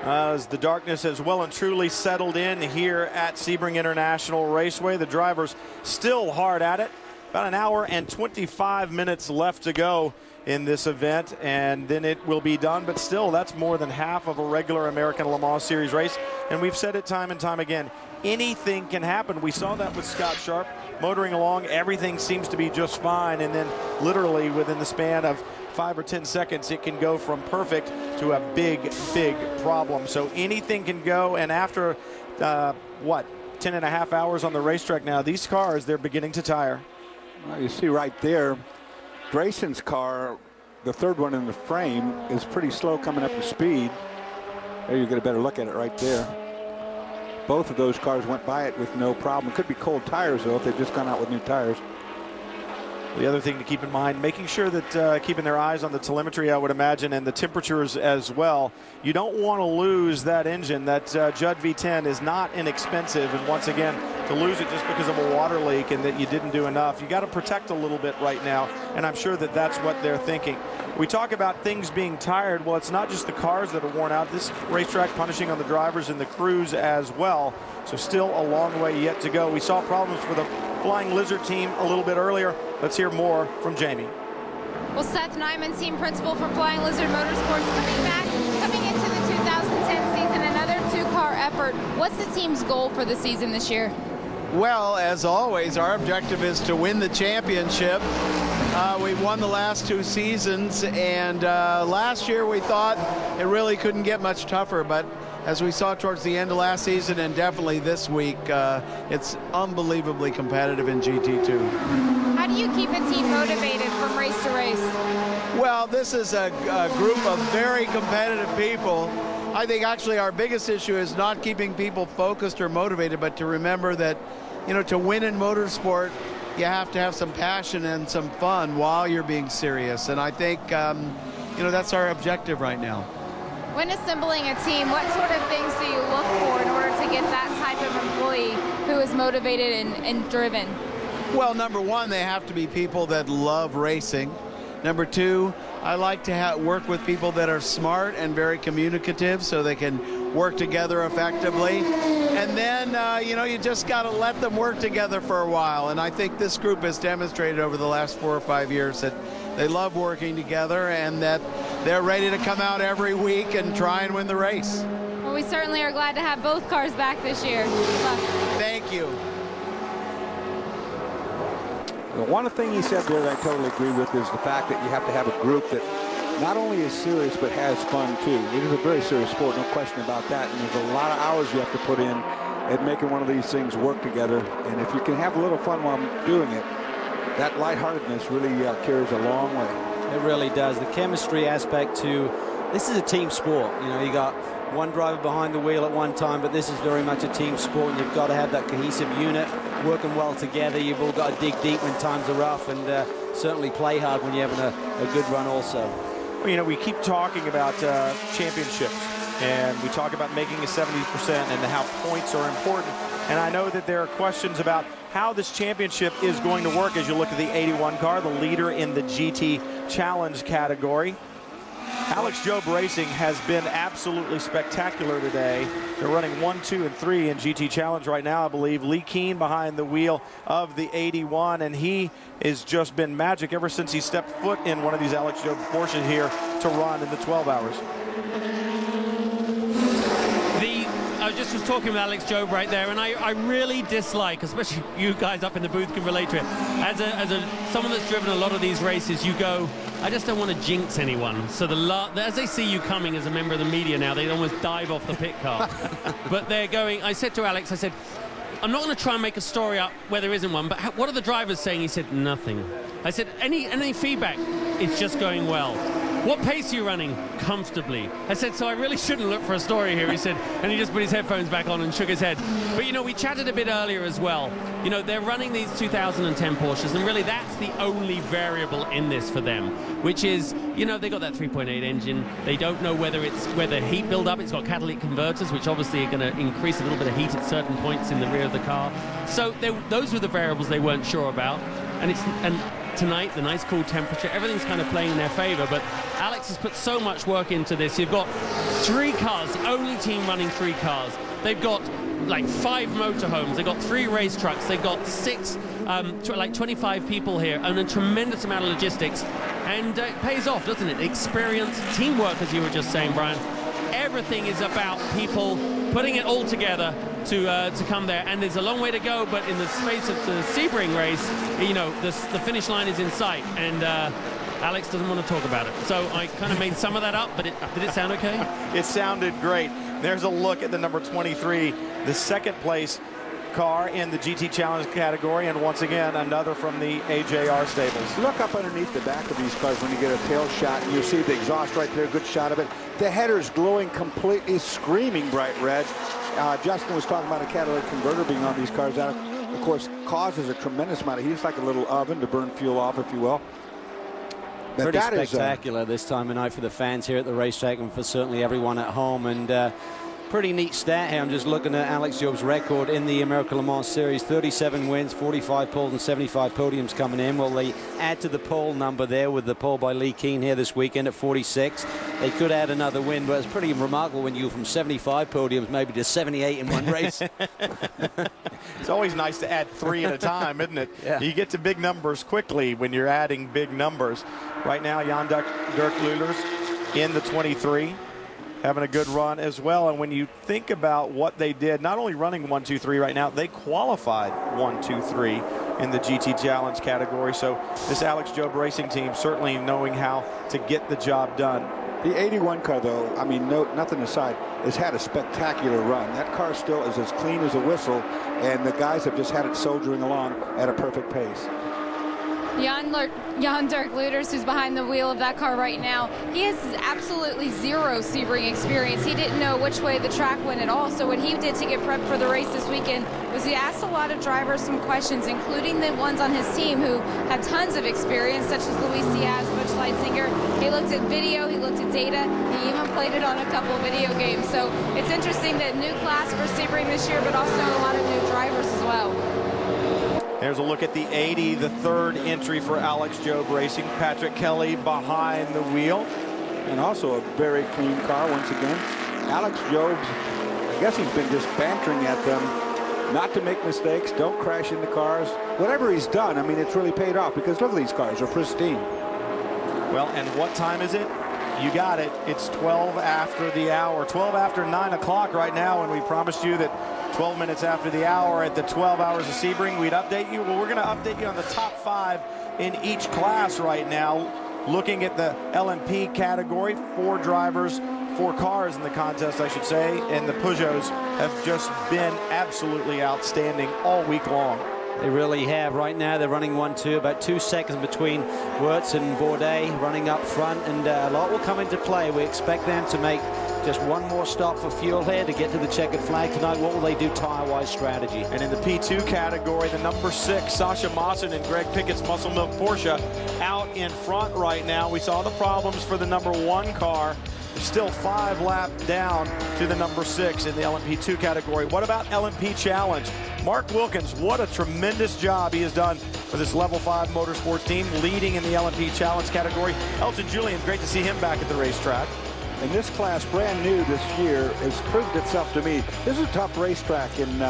As the darkness has well and truly settled in here at Sebring International Raceway, the drivers still hard at it. About an hour and 25 minutes left to go in this event, and then it will be done. But still, that's more than half of a regular American Le Mans Series race. And we've said it time and time again, anything can happen. We saw that with Scott Sharp motoring along. Everything seems to be just fine, and then literally within the span of 5 or 10 seconds, it can go from perfect to a big, big problem. So anything can go, and after, 10.5 hours on the racetrack now, these cars, they're beginning to tire. Well, you see right there, Grayson's car, the third one in the frame, is pretty slow coming up to speed. There you get a better look at it right there. Both of those cars went by it with no problem. It could be cold tires, though, if they've just gone out with new tires. The other thing to keep in mind, making sure that keeping their eyes on the telemetry, I would imagine, and the temperatures as well. You don't want to lose that engine. That Judd V10 is not inexpensive, and once again, to lose it just because of a water leak and that you didn't do enough, you got to protect a little bit right now, and I'm sure that that's what they're thinking. We talk about things being tired. Well, it's not just the cars that are worn out. This racetrack punishing on the drivers and the crews as well. So still a long way yet to go. We saw problems for the Flying Lizard team a little bit earlier. Let's hear more from Jamie. Well, Seth Nyman, team principal for Flying Lizard Motorsports, coming into the 2010 season, another two-car effort. What's the team's goal for the season this year? Well, as always, our objective is to win the championship. We've won the last two seasons, and last year we thought it really couldn't get much tougher, but as we saw towards the end of last season and definitely this week, it's unbelievably competitive in GT2. How do you keep a team motivated from race to race? Well, this is a group of very competitive people. I think actually our biggest issue is not keeping people focused or motivated, but to remember that, you know, to win in motorsport, you have to have some passion and some fun while you're being serious. And I think, you know, that's our objective right now. When assembling a team, what sort of things do you look for in order to get that type of employee who is motivated and driven? Well, number one, they have to be people that love racing. Number two, I like to work with people that are smart and very communicative so they can work together effectively. And then, you know, you just got to let them work together for a while. And I think this group has demonstrated over the last 4 or 5 years that they love working together and that they're ready to come out every week and try and win the race. Well, we certainly are glad to have both cars back this year. Good luck. Thank you. The one thing he said there that I totally agree with is the fact that you have to have a group that not only is serious but has fun too. It is a very serious sport, no question about that, and there's a lot of hours you have to put in at making one of these things work together. And if you can have a little fun while doing it, that lightheartedness really carries a long way. It really does. The chemistry aspect too. This is a team sport. You know, you got one driver behind the wheel at one time, but this is very much a team sport, and you've got to have that cohesive unit working well together. You've all got to dig deep when times are rough, and certainly play hard when you're having a good run also. Well, you know, we keep talking about championships, and we talk about making a 70% and how points are important. And I know that there are questions about how this championship is going to work as you look at the 81 car, the leader in the GT Challenge category. Alex Job Racing has been absolutely spectacular today. They're running 1, 2, and 3 in GT Challenge right now, I believe. Lee Keen behind the wheel of the 81, and he has just been magic ever since he stepped foot in one of these Alex Job Porsches here to run in the 12 hours. I just was talking with Alex Job right there, and I really dislike, especially you guys up in the booth can relate to it, as someone that's driven a lot of these races, you go, I just don't want to jinx anyone. So as they see you coming as a member of the media now, they almost dive off the pit car. But they're going, I said to Alex, I said, I'm not going to try and make a story up where there isn't one, but what are the drivers saying? He said, nothing. I said, any feedback? It's just going well. What pace are you running? Comfortably. I said, so I really shouldn't look for a story here, he said, and he just put his headphones back on and shook his head. But, you know, we chatted a bit earlier as well. You know, they're running these 2010 Porsches, and really that's the only variable in this for them, which is, you know, they got that 3.8 engine. They don't know whether heat build up. It's got catalytic converters, which obviously are going to increase a little bit of heat at certain points in the rear of the car. So those were the variables they weren't sure about. And tonight, the nice cool temperature, everything's kind of playing in their favor, but Alex has put so much work into this. You've got 3 cars, the only team running 3 cars. They've got like 5 motorhomes, they've got 3 race trucks, they've got 6, like 25 people here, and a tremendous amount of logistics. And it pays off, doesn't it? Experience, teamwork, as you were just saying, Brian. Everything is about people putting it all together to come there. And there's a long way to go, but in the space of the Sebring race, you know, the finish line is in sight. And Alex doesn't want to talk about it. So I kind of made some of that up, but did it sound okay? It sounded great. There's a look at the number 23, the second place car in the GT Challenge category, and once again another from the AJR stables. Look up underneath the back of these cars when you get a tail shot, and you'll see the exhaust right there, good shot of it. The header's glowing completely, screaming bright red. Justin was talking about a catalytic converter being on these cars. That, of course, causes a tremendous amount of heat. It's like a little oven to burn fuel off, if you will. But pretty spectacular this time of night for the fans here at the racetrack, and for certainly everyone at home. And pretty neat stat here. I'm just looking at Alex Jobe's record in the American Le Mans Series. 37 wins, 45 poles, and 75 podiums coming in. Well, they add to the pole number there with the pole by Lee Keane here this weekend at 46. They could add another win, but it's pretty remarkable when you go from 75 podiums maybe to 78 in one race. It's always nice to add 3 at a time, isn't it? Yeah. You get to big numbers quickly when you're adding big numbers. Right now, Jan-Dirk Luelers in the 23. Having a good run as well. And when you think about what they did, not only running 1, 2, 3 right now, they qualified 1, 2, 3 in the GT Challenge category. So this Alex Jobe racing team certainly knowing how to get the job done. The 81 car, though, I mean, nothing aside, has had a spectacular run. That car still is as clean as a whistle, and the guys have just had it soldiering along at a perfect pace. Jan-Dirk Luelers, who's behind the wheel of that car right now, he has absolutely zero Sebring experience. He didn't know which way the track went at all. So what he did to get prepped for the race this weekend was he asked a lot of drivers some questions, including the ones on his team who had tons of experience, such as Luis Diaz, Butch Leitzinger. He looked at video, he looked at data, he even played it on a couple video games. So it's interesting that new class for Sebring this year, but also a lot of new drivers as well. There's a look at the 80, the 3rd entry for Alex Jobe Racing. Patrick Kelly behind the wheel. And also a very clean car once again. Alex Jobe, I guess he's been just bantering at them not to make mistakes, don't crash into cars. Whatever he's done, I mean, it's really paid off, because look at these cars, they're pristine. Well, and what time is it? You got it. It's 12 after the hour. 12 after 9 o'clock right now, and we promised you that 12 minutes after the hour at the 12 hours of Sebring, we'd update you. Well, we're going to update you on the top 5 in each class right now. Looking at the LMP category, 4 drivers, 4 cars in the contest, I should say, and the Peugeots have just been absolutely outstanding all week long. They really have. Right now they're running 1-2, about 2 seconds between Wirtz and Bourdais running up front, and a lot will come into play. We expect them to make just one more stop for fuel here to get to the checkered flag tonight. What will they do tire-wise strategy? And in the P2 category, the number 6, Sasha Mawson and Greg Pickett's Muscle Milk Porsche out in front right now. We saw the problems for the number 1 car. Still 5 laps down to the number 6 in the LMP2 category. What about LMP Challenge? Mark Wilkins, what a tremendous job he has done for this Level 5 motorsports team, leading in the LMP Challenge category. Elton Julian, great to see him back at the racetrack. And this class, brand new this year, has proved itself to me. This is a tough racetrack, and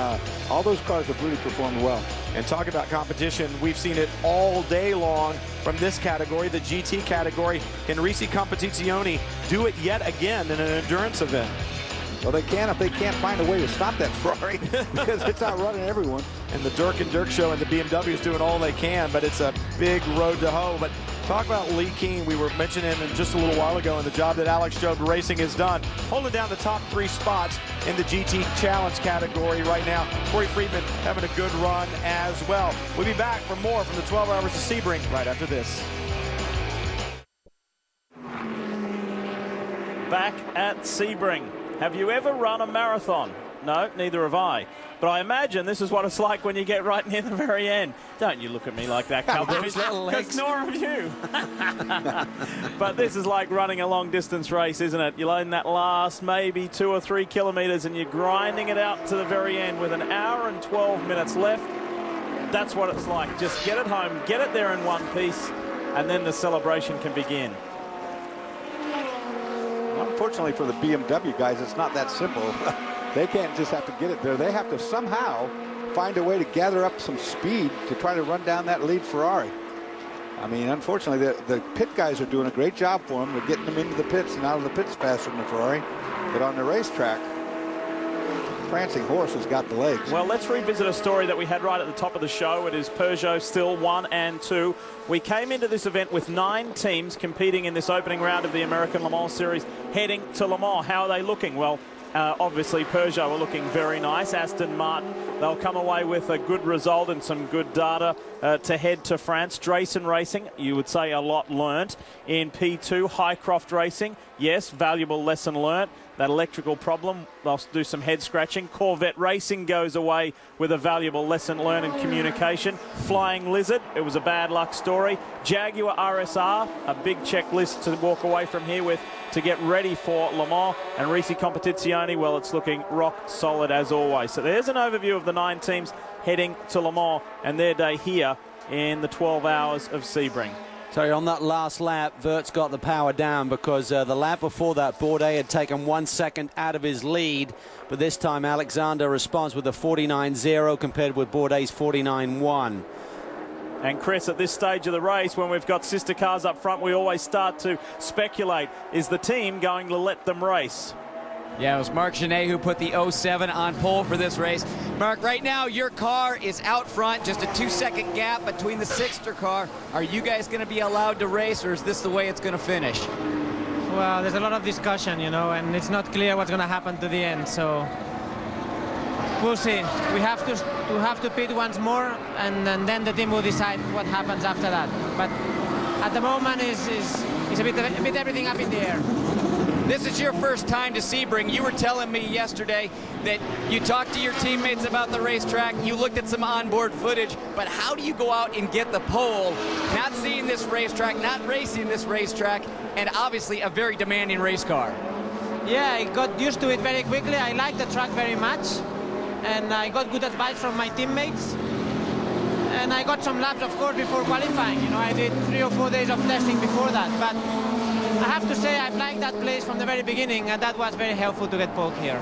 all those cars have really performed well. And talk about competition, we've seen it all day long from this category, the GT category. Can Risi Competizione do it yet again in an endurance event? Well, they can if they can't find a way to stop that Ferrari, because it's outrunning everyone. And the Dirk and Dirk show and the BMW is doing all they can, but it's a big road to hoe. But talk about Lee Keane. We were mentioning him just a little while ago, and the job that Alex Jobe Racing has done, holding down the top 3 spots in the GT Challenge category right now. Corey Friedman having a good run as well. We'll be back for more from the 12 hours of Sebring right after this. Back at Sebring. Have you ever run a marathon? No, neither have I. But I imagine this is what it's like when you get right near the very end. Don't you look at me like that, Calvin, because nor have you. But this is like running a long-distance race, isn't it? You're in that last maybe 2 or 3 kilometers, and you're grinding it out to the very end with 1 hour and 12 minutes left. That's what it's like. Just get it home, get it there in one piece, and then the celebration can begin. unfortunately for the BMW guys, it's not that simple. They can't just have to get it there. They have to somehow find a way to gather up some speed to try to run down that lead Ferrari. I mean, unfortunately, the pit guys are doing a great job for them. They're getting them into the pits and out of the pits faster than the Ferrari. But on the racetrack, prancing horse has got the legs. Well, let's revisit a story that we had right at the top of the show. It is Peugeot still 1 and 2. We came into this event with 9 teams competing in this opening round of the American Le Mans Series heading to Le Mans. How are they looking? Well, obviously Peugeot are looking very nice. Aston Martin, they'll come away with a good result and some good data to head to France. Drayson Racing, you would say a lot learnt. In P2, Highcroft Racing, yes, valuable lesson learnt. That electrical problem, they'll do some head scratching. Corvette Racing goes away with a valuable lesson learned in communication. Flying Lizard, it was a bad luck story. Jaguar RSR, a big checklist to walk away from here with to get ready for Le Mans. And Risi Competizione, well, it's looking rock solid as always. So there's an overview of the 9 teams heading to Le Mans and their day here in the 12 hours of Sebring. So on that last lap, Wirtz got the power down because the lap before that, Bourdais had taken 1 second out of his lead. But this time, Alexander responds with a 49.0 compared with Bourdais' 49.1. And Chris, at this stage of the race, when we've got sister cars up front, we always start to speculate, is the team going to let them race? Yeah, it was Marc Genet who put the 07 on pole for this race. Mark, right now your car is out front, just a 2-second gap between the Sixter car. Are you guys going to be allowed to race, or is this the way it's going to finish? Well, there's a lot of discussion, you know, and it's not clear what's going to happen to the end, so we'll see. We have to pit once more, and then the team will decide what happens after that. But at the moment, it's a bit everything up in the air. This is your first time to Sebring. You were telling me yesterday that you talked to your teammates about the racetrack, you looked at some onboard footage, but how do you go out and get the pole, not seeing this racetrack, not racing this racetrack, and obviously a very demanding race car? Yeah, I got used to it very quickly. I like the track very much, and I got good advice from my teammates. And I got some laps, of course, before qualifying. You know, I did 3 or 4 days of testing before that, but I have to say I've liked that place from the very beginning, and that was very helpful to get pole here.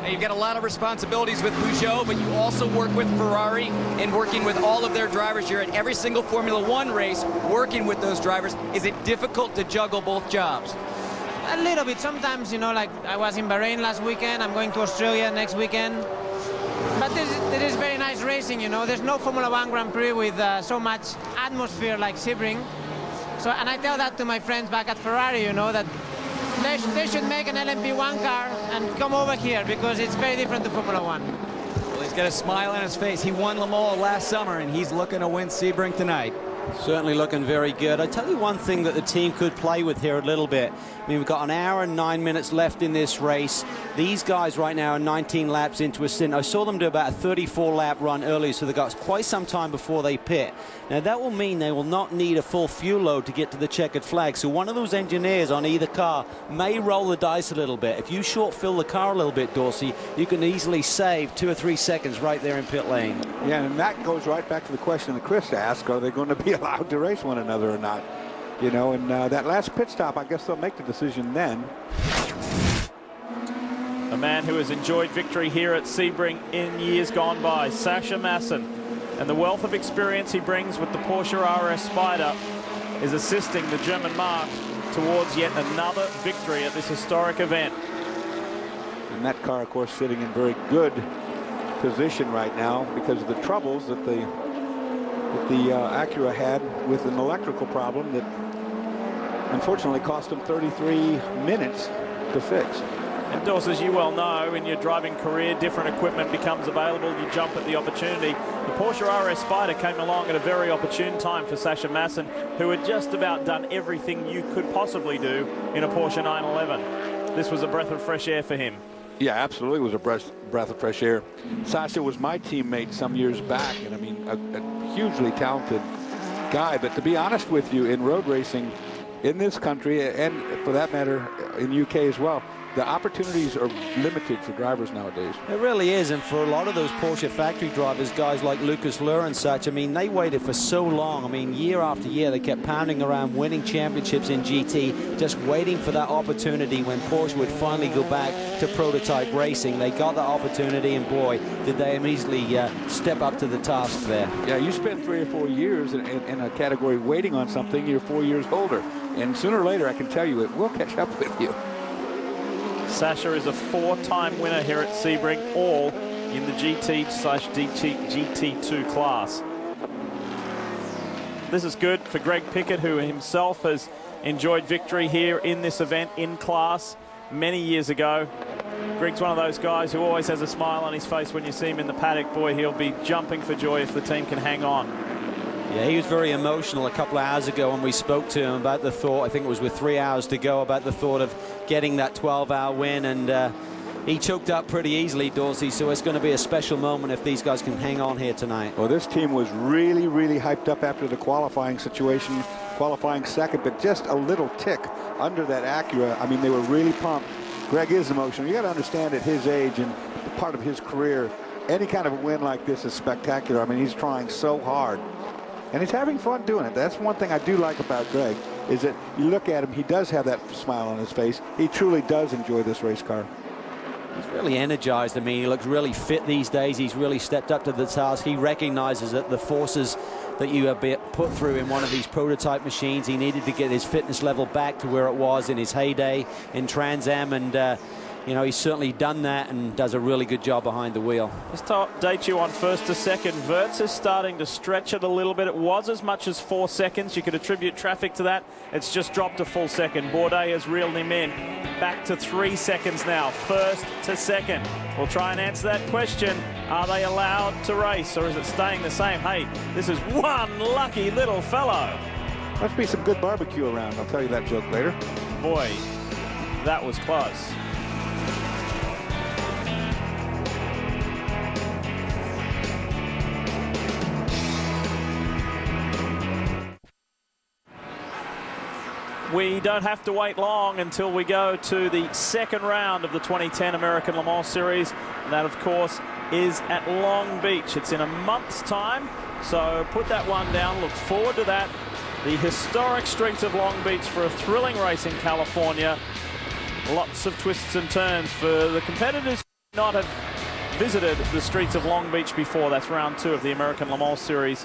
Now, you've got a lot of responsibilities with Peugeot, but you also work with Ferrari and working with all of their drivers. You're at every single Formula One race working with those drivers. Is it difficult to juggle both jobs? A little bit. Sometimes, you know, like I was in Bahrain last weekend, I'm going to Australia next weekend. But there is very nice racing, you know. There's no Formula One Grand Prix with so much atmosphere like Sebring. So, and I tell that to my friends back at Ferrari, you know, that they should make an LMP1 car and come over here because it's very different to Formula One. Well, he's got a smile on his face. He won Le Mans last summer, and he's looking to win Sebring tonight. Certainly looking very good. I tell you one thing that the team could play with here a little bit. I mean, we've got an hour and 9 minutes left in this race. These guys right now are 19 laps into a stint. I saw them do about a 34-lap run earlier, so they've got quite some time before they pit. Now, that will mean they will not need a full fuel load to get to the checkered flag. So one of those engineers on either car may roll the dice a little bit. If you short fill the car a little bit, Dorsey, you can easily save 2 or 3 seconds right there in pit lane. Yeah, and that goes right back to the question that Chris asked. Are they going to be allowed to race one another or not? You know, and that last pit stop, I guess they'll make the decision then. A man who has enjoyed victory here at Sebring in years gone by, Sasha Masson. And the wealth of experience he brings with the Porsche RS Spider is assisting the German Mark towards yet another victory at this historic event. And that car, of course, sitting in very good position right now because of the troubles that the Acura had with an electrical problem that unfortunately cost them 33 minutes to fix. And Dawes, as you well know, in your driving career, different equipment becomes available. You jump at the opportunity. The Porsche RS Spider came along at a very opportune time for Sasha Masson, who had just about done everything you could possibly do in a Porsche 911. This was a breath of fresh air for him. Yeah, absolutely. It was a breath of fresh air. Sasha was my teammate some years back, and I mean, a hugely talented guy. But to be honest with you, in road racing in this country, and for that matter in UK as well, the opportunities are limited for drivers nowadays. It really is, and for a lot of those Porsche factory drivers, guys like Lucas Luhr and such, I mean, they waited for so long. I mean, year after year, they kept pounding around, winning championships in GT, just waiting for that opportunity when Porsche would finally go back to prototype racing. They got that opportunity, and boy, did they immediately step up to the task there. Yeah, you spend 3 or 4 years in a category waiting on something, you're 4 years older. And sooner or later, I can tell you, it will catch up with you. Sasha is a 4-time winner here at Sebring, all in the GT/GT2 class. This is good for Greg Pickett, who himself has enjoyed victory here in this event in class many years ago. Greg's one of those guys who always has a smile on his face when you see him in the paddock. Boy, he'll be jumping for joy if the team can hang on. Yeah, he was very emotional a couple of hours ago when we spoke to him about the thought, I think it was with 3 hours to go, about the thought of getting that 12-hour win, and he choked up pretty easily, Dorsey, so it's going to be a special moment if these guys can hang on here tonight. Well, this team was really, really hyped up after the qualifying situation, qualifying second, but just a little tick under that Acura. I mean, they were really pumped. Greg is emotional. You got to understand at his age and part of his career, any kind of a win like this is spectacular. I mean, he's trying so hard. And he's having fun doing it. That's one thing I do like about Greg, is that you look at him, he does have that smile on his face. He truly does enjoy this race car. He's really energized. I mean, he looks really fit these days. He's really stepped up to the task. He recognizes that the forces that you have been put through in one of these prototype machines, he needed to get his fitness level back to where it was in his heyday in Trans Am, and you know, he's certainly done that and does a really good job behind the wheel. Just to update you on first to second, Wirtz is starting to stretch it a little bit. It was as much as 4 seconds. You could attribute traffic to that. It's just dropped a full second. Bourdais has reeled him in. Back to 3 seconds now, first to second. We'll try and answer that question. Are they allowed to race, or is it staying the same? Hey, this is one lucky little fellow. Must be some good barbecue around. I'll tell you that joke later. Boy, that was close. We don't have to wait long until we go to the second round of the 2010 American Le Mans Series. And that, of course, is at Long Beach. It's in a month's time, so put that one down. Look forward to that. The historic streets of Long Beach for a thrilling race in California. Lots of twists and turns for the competitors who not have visited the streets of Long Beach before. That's round 2 of the American Le Mans Series,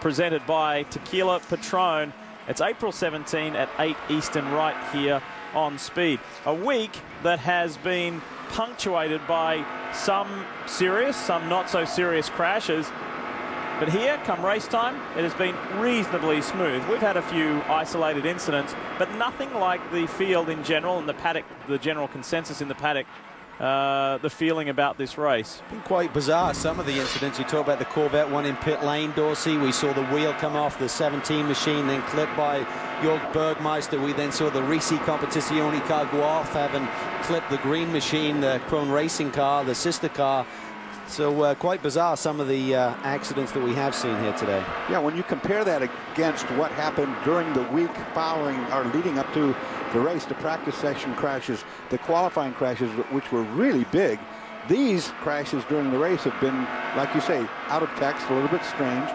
presented by Tequila Patron. It's April 17 at 8 Eastern right here on Speed. A week that has been punctuated by some serious, some not so serious crashes. But here, come race time, it has been reasonably smooth. We've had a few isolated incidents, but nothing like the field in general and the paddock, the general consensus in the paddock, the feeling about this race. Been quite bizarre, some of the incidents. You talk about the Corvette one in pit lane, Dorsey. We saw the wheel come off the 17 machine, then clipped by Jörg Bergmeister. We then saw the Risi Competizione car go off, having clipped the green machine, the Krone Racing car, the sister car. So quite bizarre, some of the accidents that we have seen here today. Yeah, when you compare that against what happened during the week following or leading up to the race, the practice session crashes, the qualifying crashes, which were really big, these crashes during the race have been, like you say, out of text, a little bit strange.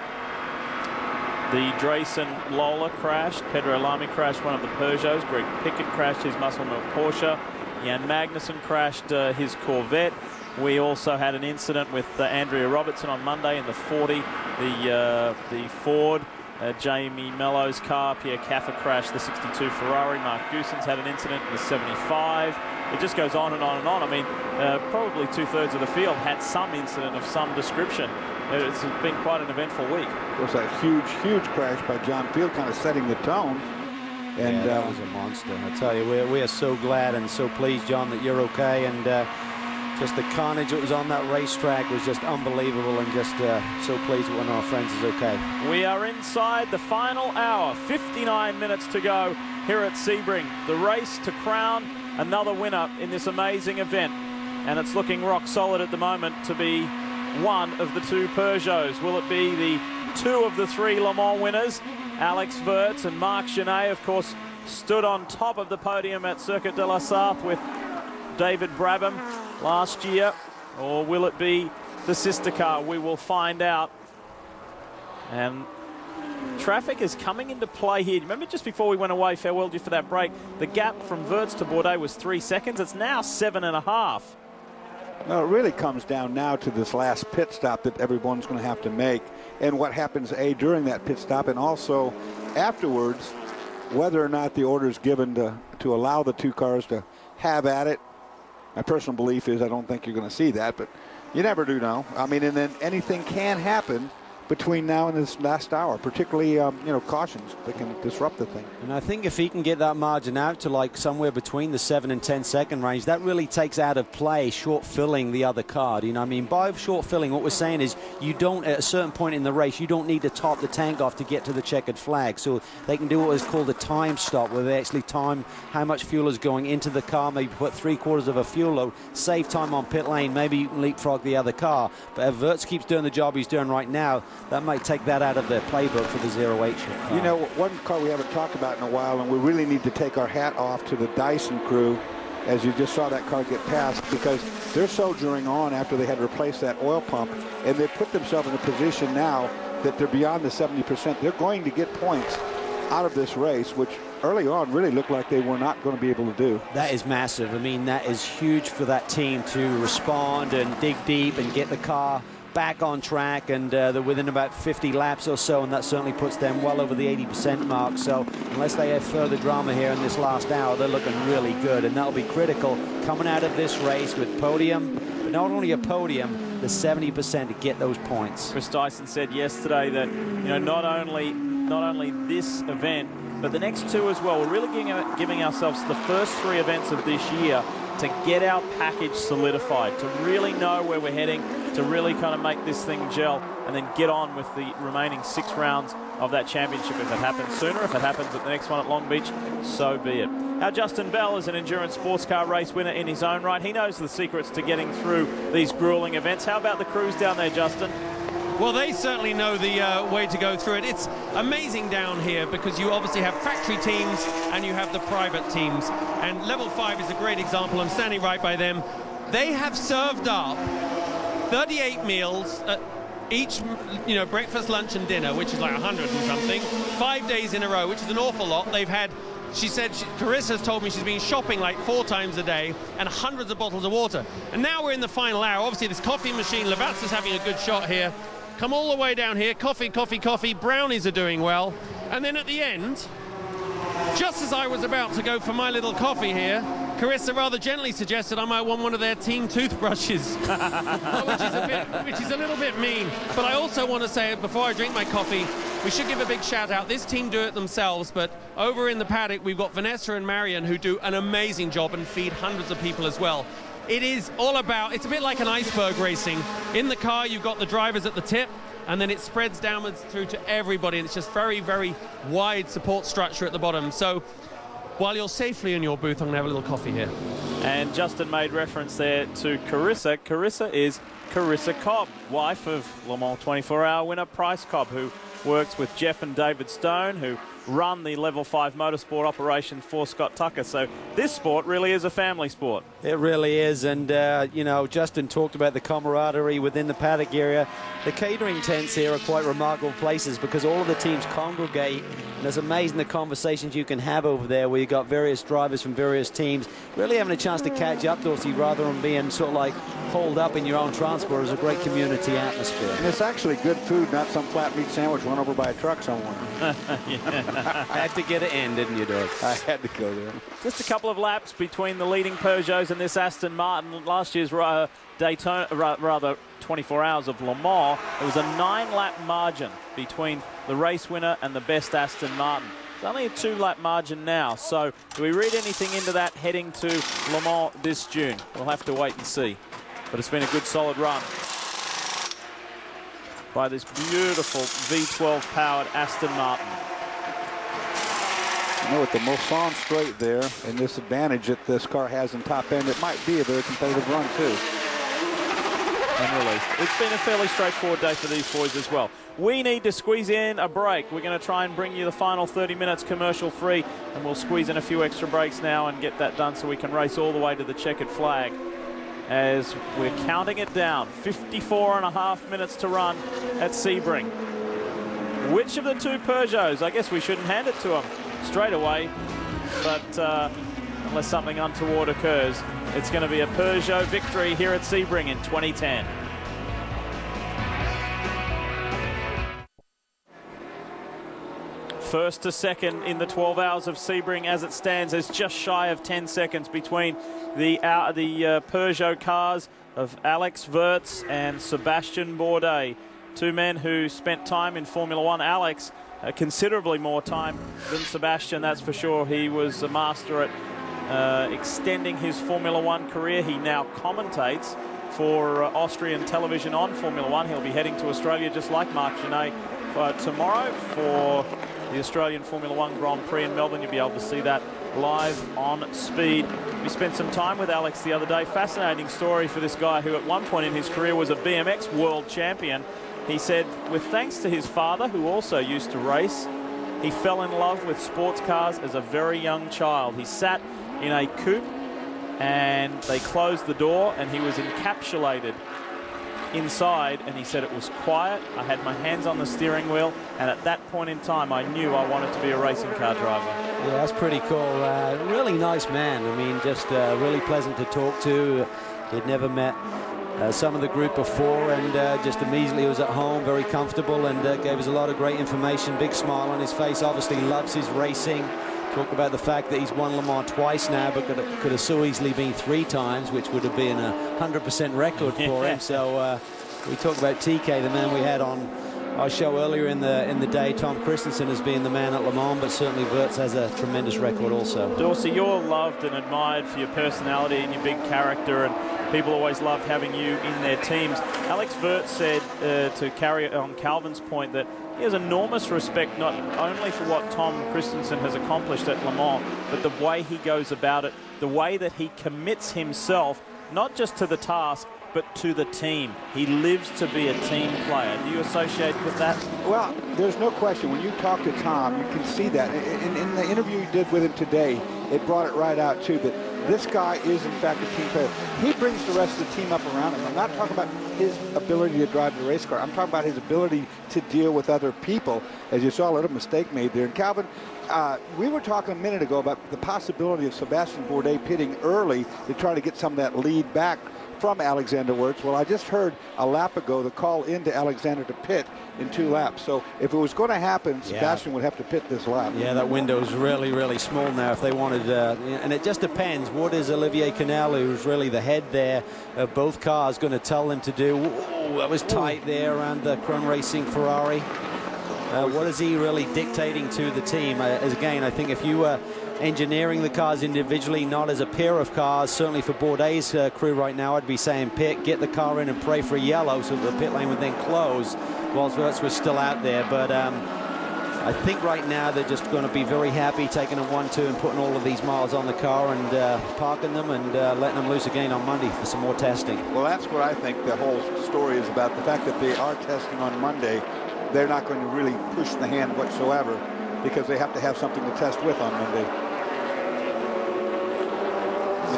The Drayson Lola crashed. Pedro Lamy crashed one of the Peugeots. Greg Pickett crashed his Muscle Milk Porsche. Jan Magnussen crashed his Corvette. We also had an incident with Andrea Robertson on Monday in the 40, the Ford. Jamie Mello's car, Pierre Caffer crashed the 62 Ferrari. Mark Goossens had an incident in the 75. It just goes on and on and on. I mean, probably 2/3 of the field had some incident of some description. It's been quite an eventful week. It was a huge, huge crash by John Field, kind of setting the tone. And yeah, that was a monster. I tell you, we are so glad and so pleased, John, that you're okay. And just the carnage that was on that racetrack was just unbelievable, and just so pleased that one of our friends is okay. We are inside the final hour, 59 minutes to go here at Sebring. The race to crown another winner in this amazing event. And it's looking rock solid at the moment to be one of the 2 Peugeots. Will it be the 2 of the 3 Le Mans winners? Alex Wirtz and Marc Genet, of course, stood on top of the podium at Circuit de la Sarthe with David Brabham last year, or will it be the sister car? We will find out. And traffic is coming into play here. Remember just before we went away, farewell you for that break, the gap from Wirtz to Bourdais was 3 seconds. It's now 7.5. No, it really comes down now to this last pit stop that everyone's going to have to make, and what happens during that pit stop, and also afterwards, whether or not the order is given to allow the two cars to have at it. My personal belief is I don't think you're going to see that, but you never do know. I mean, and then anything can happen between now and this last hour, particularly, you know, cautions that can disrupt the thing. And I think if he can get that margin out to like somewhere between the 7 and 10 second range, that really takes out of play short filling the other car. You know, I mean, by short filling, what we're saying is you don't, at a certain point in the race, you don't need to top the tank off to get to the checkered flag. So they can do what is called a time stop, where they actually time how much fuel is going into the car, maybe put 3/4 of a fuel load, save time on pit lane, maybe you can leapfrog the other car. But if Wirtz keeps doing the job he's doing right now, that might take that out of their playbook for the 08 car. You know, one car we haven't talked about in a while, and we really need to take our hat off to the Dyson crew, as you just saw that car get passed, because they're soldiering on after they had replaced that oil pump, and they put themselves in a position now that they're beyond the 70%. They're going to get points out of this race, which early on really looked like they were not going to be able to do. That is massive. I mean, that is huge for that team to respond and dig deep and get the car back on track, and they're within about 50 laps or so, and that certainly puts them well over the 80% mark. So unless they have further drama here in this last hour, they're looking really good, and that'll be critical coming out of this race with podium, but not only a podium, the 70% to get those points. Chris Dyson said yesterday that, you know, not only this event, but the next two as well. We're really giving ourselves the first 3 events of this year to get our package solidified, to really know where we're heading, to really kind of make this thing gel, and then get on with the remaining 6 rounds of that championship. If it happens sooner, if it happens at the next one at Long Beach, so be it. Our Justin Bell is an endurance sports car race winner in his own right. He knows the secrets to getting through these grueling events. How about the crews down there, Justin? Well, they certainly know the way to go through it. It's amazing down here because you obviously have factory teams and you have the private teams. And Level 5 is a great example. I'm standing right by them. They have served up 38 meals each, you know, breakfast, lunch and dinner, which is like 100 and something, 5 days in a row, which is an awful lot. They've had, she said, Carissa's told me she's been shopping like 4 times a day and hundreds of bottles of water. And now we're in the final hour. Obviously this coffee machine, Lavazza's is having a good shot here. Come all the way down here, coffee, coffee, coffee, brownies are doing well. And then at the end, just as I was about to go for my little coffee here, Carissa rather gently suggested I might want one of their team toothbrushes, which is a little bit mean. But I also want to say, before I drink my coffee, we should give a big shout out. This team do it themselves, but over in the paddock, we've got Vanessa and Marion who do an amazing job and feed hundreds of people as well. It is all about, it's a bit like an iceberg racing. In the car, you've got the drivers at the tip, and then it spreads downwards through to everybody, and it's just very, very wide support structure at the bottom. So while you're safely in your booth, I'm gonna have a little coffee here. And Justin made reference there to Carissa. Carissa is Carissa Cobb, wife of Le Mans 24-hour winner Price Cobb, who works with Jeff and David Stone, who run the Level 5 motorsport operation for Scott Tucker. So this sport really is a family sport. It really is, and you know, Justin talked about the camaraderie within the paddock area. The catering tents here are quite remarkable places because all of the teams congregate, and it's amazing the conversations you can have over there where you've got various drivers from various teams really having a chance to catch up, Dorsey, rather than being sort of like holed up in your own transport. Is a great community atmosphere. And it's actually good food, not some flat meat sandwich run over by a truck somewhere. Had to get it in, didn't you, Doug? I had to go there. Just a couple of laps between the leading Peugeots and this Aston Martin. Last year's Daytona, rather 24 hours of Le Mans, there was a 9-lap margin between the race winner and the best Aston Martin. It's only a 2-lap margin now. So do we read anything into that heading to Le Mans this June? We'll have to wait and see. But it's been a good solid run by this beautiful V12 powered Aston Martin. You know, with the Mulsanne straight there and this advantage that this car has in top end, it might be a very competitive run too. and released. It's been a fairly straightforward day for these boys as well. We need to squeeze in a break. We're going to try and bring you the final 30 minutes commercial free, and we'll squeeze in a few extra breaks now and get that done so we can race all the way to the checkered flag. As we're counting it down, 54.5 minutes to run at Sebring. Which of the two Peugeots? I guess we shouldn't hand it to them straight away, but unless something untoward occurs, it's going to be a Peugeot victory here at Sebring in 2010. First to second in the 12 hours of Sebring as it stands. There's just shy of 10 seconds between the Peugeot cars of Alex Wurz and Sebastian Bourdais. Two men who spent time in Formula One. Alex, considerably more time than Sebastian, that's for sure. He was a master at extending his Formula One career. He now commentates for Austrian television on Formula One. He'll be heading to Australia just like Marc Genet tomorrow for the Australian Formula One Grand Prix in Melbourne. You'll be able to see that live on Speed. We spent some time with Alex the other day. Fascinating story for this guy who at one point in his career was a BMX world champion. He said with thanks to his father, who also used to race, he fell in love with sports cars as a very young child. He sat in a coupe and they closed the door and he was encapsulated inside, and he said it was quiet. I had my hands on the steering wheel, and at that point in time I knew I wanted to be a racing car driver. Yeah, that's pretty cool. Really nice man. I mean, just really pleasant to talk to. He'd never met some of the group before, and just immediately was at home, very comfortable, and gave us a lot of great information. Big smile on his face. Obviously loves his racing. Talked about the fact that he's won Le Mans twice now, but could have so easily been 3 times, which would have been a 100% record for him. So we talked about TK, the man we had on our show earlier in the day. Tom Christensen has been the man at Le Mans, but certainly Wurz has a tremendous record also. Dorsey, you're loved and admired for your personality and your big character, and people always loved having you in their teams. Alex Wurz said, to carry on Calvin's point, that he has enormous respect not only for what Tom Christensen has accomplished at Le Mans, but the way he goes about it, the way that he commits himself, not just to the task, but to the team. He lives to be a team player. Do you associate with that? Well, there's no question. When you talk to Tom, you can see that. In the interview you did with him today, it brought it right out, too, that this guy is, in fact, a team player. He brings the rest of the team up around him. I'm not talking about his ability to drive the race car. I'm talking about his ability to deal with other people. As you saw, a little mistake made there. And Calvin, we were talking a minute ago about the possibility of Sebastian Bourdais pitting early to try to get some of that lead back from Alexander Wurz. Well, I just heard a lap ago the call into Alexander to pit in 2 laps. So if it was going to happen, Sebastian would have to pit this lap. Yeah, that window is really, really small now if they wanted, and it just depends. What is Olivier Canal, who's really the head there of both cars, going to tell them to do? Ooh, that was tight there around the Chrome Racing Ferrari. What is he really dictating to the team? Again, I think if you were engineering the cars individually, not as a pair of cars, certainly for Bourdais' crew right now, I'd be saying pit, get the car in and pray for a yellow so the pit lane would then close whilst Wurz was still out there. But I think right now they're just going to be very happy taking a 1-2 and putting all of these miles on the car and parking them and letting them loose again on Monday for some more testing. Well, that's what I think the whole story is about. The fact that they are testing on Monday, they're not going to really push the hand whatsoever because they have to have something to test with on Monday.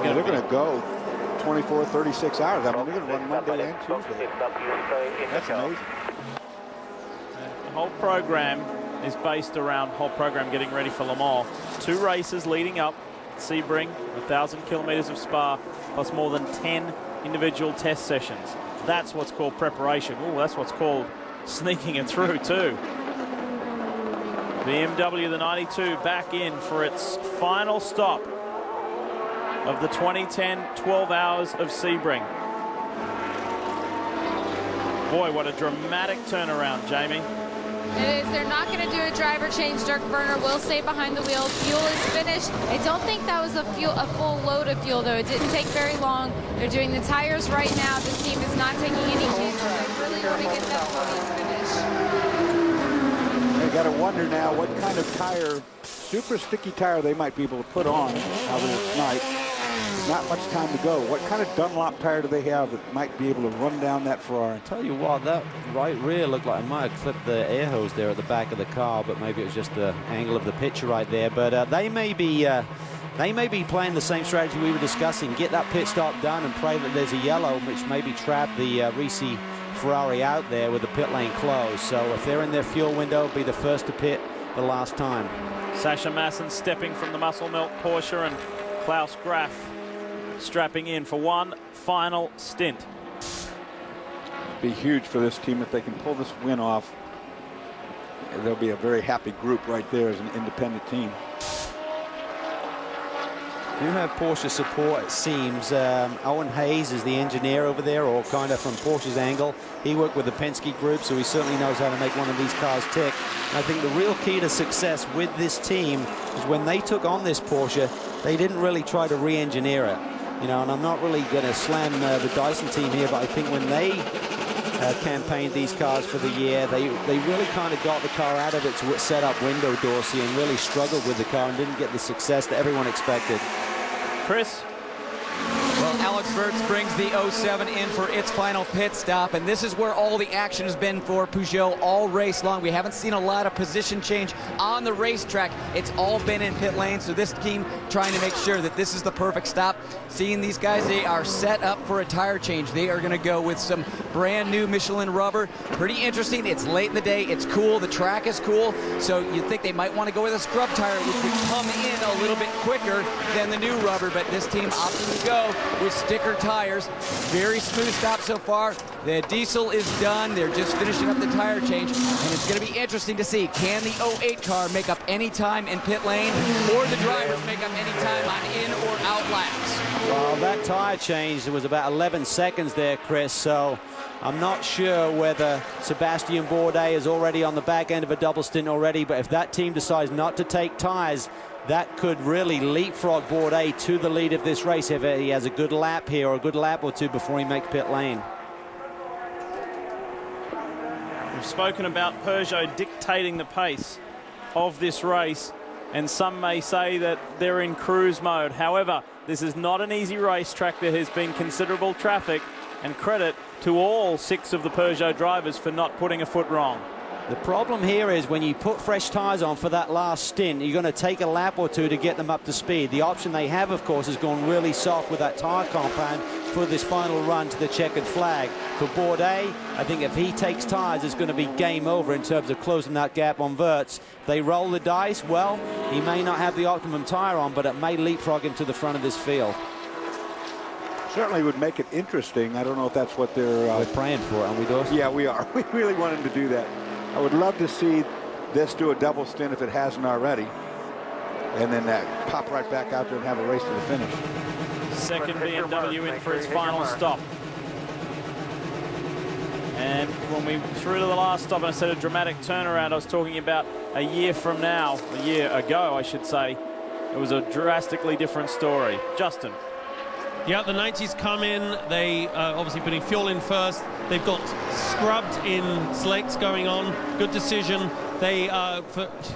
They're going to go 24, 36 hours. I mean, they're going to run Monday and Tuesday. That's amazing. The whole program is based around whole program getting ready for Le Mans. 2 races leading up. Sebring, 1,000 kilometers of Spa, plus more than 10 individual test sessions. That's what's called preparation. Oh, that's what's called sneaking it through too. BMW, the 92, back in for its final stop of the 2010 12 hours of Sebring. Boy, what a dramatic turnaround, Jamie. It is. They're not going to do a driver change. Dirk Werner will stay behind the wheel. Fuel is finished. I don't think that was a full load of fuel, though. It didn't take very long. They're doing the tires right now. This team is not taking any chances. They really want to get that finish. They got to wonder now what kind of tire, super sticky tire, they might be able to put on out there tonight. not much time to go. What kind of Dunlop tire do they have that might be able to run down that Ferrari? Tell you what, that right rear looked like it might have clipped the air hose there at the back of the car, but maybe it was just the angle of the picture right there. But they may be playing the same strategy we were discussing. Get that pit stop done and pray that there's a yellow, which maybe trap the Ricci Ferrari out there with the pit lane closed. So if they're in their fuel window, be the first to pit the last time. Sasha Massen stepping from the Muscle Milk Porsche, and Klaus Graf strapping in for one final stint. It'd be huge for this team if they can pull this win off. There'll be a very happy group right there as an independent team. Do have Porsche support, it seems. Owen Hayes is the engineer over there, or kind of from Porsche's angle. He worked with the Penske group, so he certainly knows how to make one of these cars tick. And I think the real key to success with this team is when they took on this Porsche, they didn't really try to re-engineer it. You know, and I'm not really going to slam the Dyson team here, but I think when they campaigned these cars for the year, they really kind of got the car out of its setup window, Dorsey, and really struggled with the car and didn't get the success that everyone expected. Chris? Well, Alex Wirtz brings the 07 in for its final pit stop, and this is where all the action has been for Peugeot all race long. We haven't seen a lot of position change on the racetrack. It's all been in pit lane, so this team trying to make sure that this is the perfect stop. Seeing these guys, they are set up for a tire change. They are going to go with some brand new Michelin rubber. Pretty interesting. It's late in the day. It's cool. The track is cool, so you'd think they might want to go with a scrub tire, which would come in a little bit quicker than the new rubber, but this team opted to go with sticker tires. Very smooth stop so far. The diesel is done. They're just finishing up the tire change, and it's going to be interesting to see, can the 08 car make up any time in pit lane, or the drivers make up any time on in or out laps? Well, that tire change, it was about 11 seconds there, Chris, so I'm not sure whether Sebastian Bourdais is already on the back end of a double stint already, but if that team decides not to take tires, that could really leapfrog Bourdais to the lead of this race if he has a good lap here or a good lap or two before he makes pit lane. We've spoken about Peugeot dictating the pace of this race, and some may say that they're in cruise mode. However, this is not an easy racetrack. There has been considerable traffic, and credit to all 6 of the Peugeot drivers for not putting a foot wrong. The problem here is when you put fresh tires on for that last stint, you're going to take a lap or two to get them up to speed. The option they have, of course, is gone really soft with that tire compound for this final run to the checkered flag. For Bourdais, I think if he takes tires, it's going to be game over in terms of closing that gap on Wirtz. If they roll the dice, well, he may not have the optimum tire on, but it may leapfrog him to the front of this field. Certainly would make it interesting. I don't know if that's what we're praying for, aren't we, Dorsey? Yeah, we are. We really want him to do that. I would love to see this do a double stint if it hasn't already, and then pop right back out there and have a race to the finish. Second BMW in for its final stop. And when we through to the last stop, and I said a dramatic turnaround, I was talking about a year from now, a year ago, I should say. It was a drastically different story. Justin. Yeah, the 90s come in. They obviously putting fuel in first. They've got scrubbed in slicks going on. Good decision. They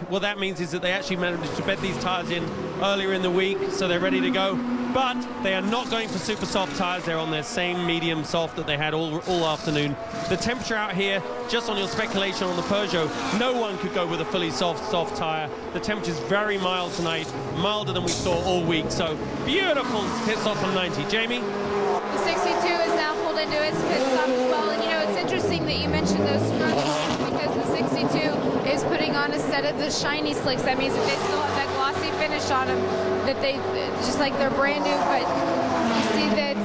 what that means is that they actually managed to bed these tires in earlier in the week, so they're ready to go. But they are not going for super soft tires. They're on their same medium soft that they had all afternoon. The temperature out here, just on your speculation on the Peugeot, no one could go with a fully soft tire. The temperature's very mild tonight, milder than we saw all week. So beautiful pit stop from 90. Jamie? The 62 is now pulled into its pit stop as well. And you know, it's interesting that you mentioned those scrubs, because the 62 is putting on a set of the shiny slicks. That means that they still have that glossy finish on them, that they just like they're brand new. But you see that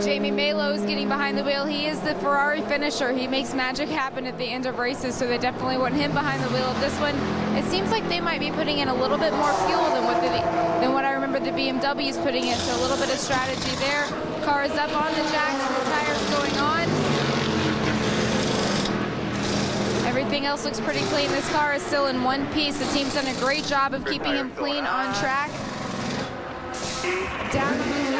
Jamie Malo is getting behind the wheel. He is the Ferrari finisher. He makes magic happen at the end of races, so they definitely want him behind the wheel of this one. It seems like they might be putting in a little bit more fuel than what I remember the BMW is putting in, so a little bit of strategy there. Car is up on the jacks, the tires going on. Everything else looks pretty clean. This car is still in one piece. The team's done a great job of keeping him clean on track. Down on the jack.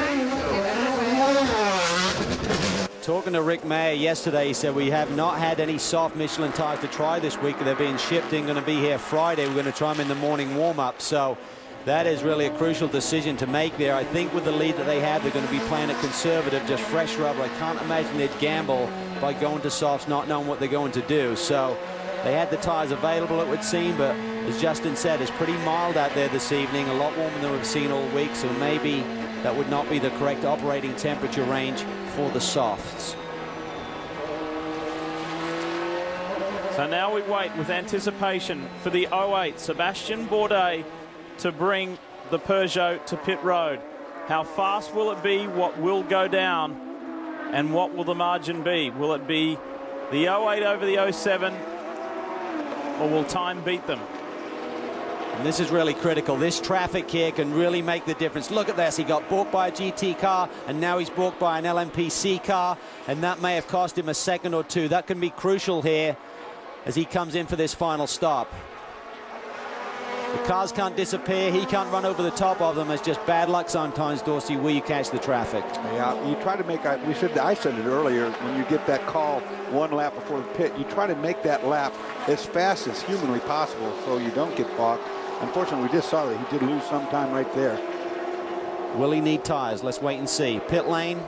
Talking to Rick Mayer yesterday, he said we have not had any soft Michelin tires to try this week. They're being shipped in, going to be here Friday. We're going to try them in the morning warm-up. So That is really a crucial decision to make there. I think with the lead that they have, they're going to be playing it conservative, just fresh rubber. I can't imagine they'd gamble by going to softs, not knowing what they're going to do. So they had the tires available, it would seem, but as Justin said, it's pretty mild out there this evening, a lot warmer than we've seen all week, so maybe that would not be the correct operating temperature range for the softs. So now we wait with anticipation for the 08 Sebastian Bourdais to bring the Peugeot to pit road. How fast will it be? What will go down? And what will the margin be? Will it be the 08 over the 07, or will time beat them? And this is really critical. This traffic here can really make the difference. Look at this. He got balked by a GT car, and now he's balked by an LMP2 car, and that may have cost him a second or two. That can be crucial here as he comes in for this final stop. The cars can't disappear. He can't run over the top of them. It's just bad luck sometimes, Dorsey, where you catch the traffic. Yeah, you try to make, I said it earlier, when you get that call one lap before the pit, you try to make that lap as fast as humanly possible so you don't get balked. Unfortunately, we just saw that he did lose some time right there. Will he need tires? Let's wait and see. Pit lane,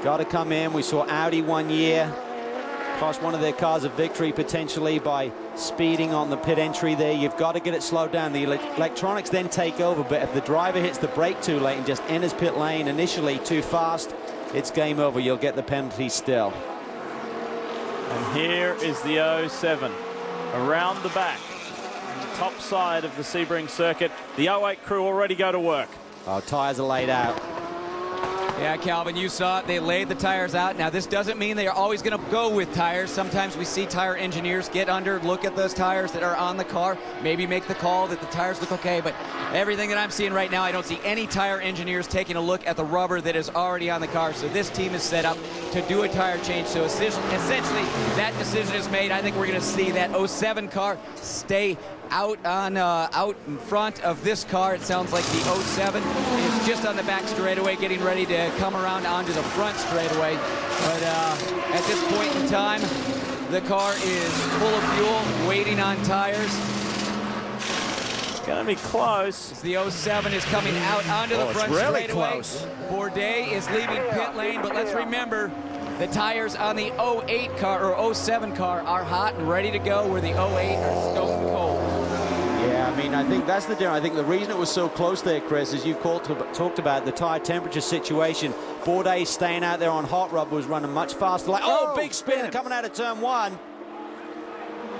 got to come in. We saw Audi 1 year cost one of their cars a victory potentially by speeding on the pit entry there. You've got to get it slowed down. The electronics then take over, but if the driver hits the brake too late and just enters pit lane initially too fast, it's game over. You'll get the penalty still. And here is the 07 around the back, top side of the Sebring circuit. The 08 crew already go to work. Oh, tires are laid out. Yeah, Calvin, you saw it. They laid the tires out. Now, this doesn't mean they are always going to go with tires. Sometimes we see tire engineers get under, look at those tires that are on the car, maybe make the call that the tires look okay. But everything that I'm seeing right now, I don't see any tire engineers taking a look at the rubber that is already on the car. So this team is set up to do a tire change. So essentially, that decision is made. I think we're going to see that 07 car stay out in front of this car. It sounds like the 07 is just on the back straightaway, getting ready to come around onto the front straightaway. But at this point in time, the car is full of fuel, waiting on tires. It's going to be close. As the 07 is coming out onto the front really straightaway. Close. Bourdais is leaving pit lane, but let's remember, the tires on the 08 car or 07 car are hot and ready to go, where the 08 are stone cold. Yeah, I mean, I think that's the difference. I think the reason it was so close there, Chris, is you talked about the tire temperature situation. Bourdais staying out there on hot rubber was running much faster. Like, big spin coming out of turn one.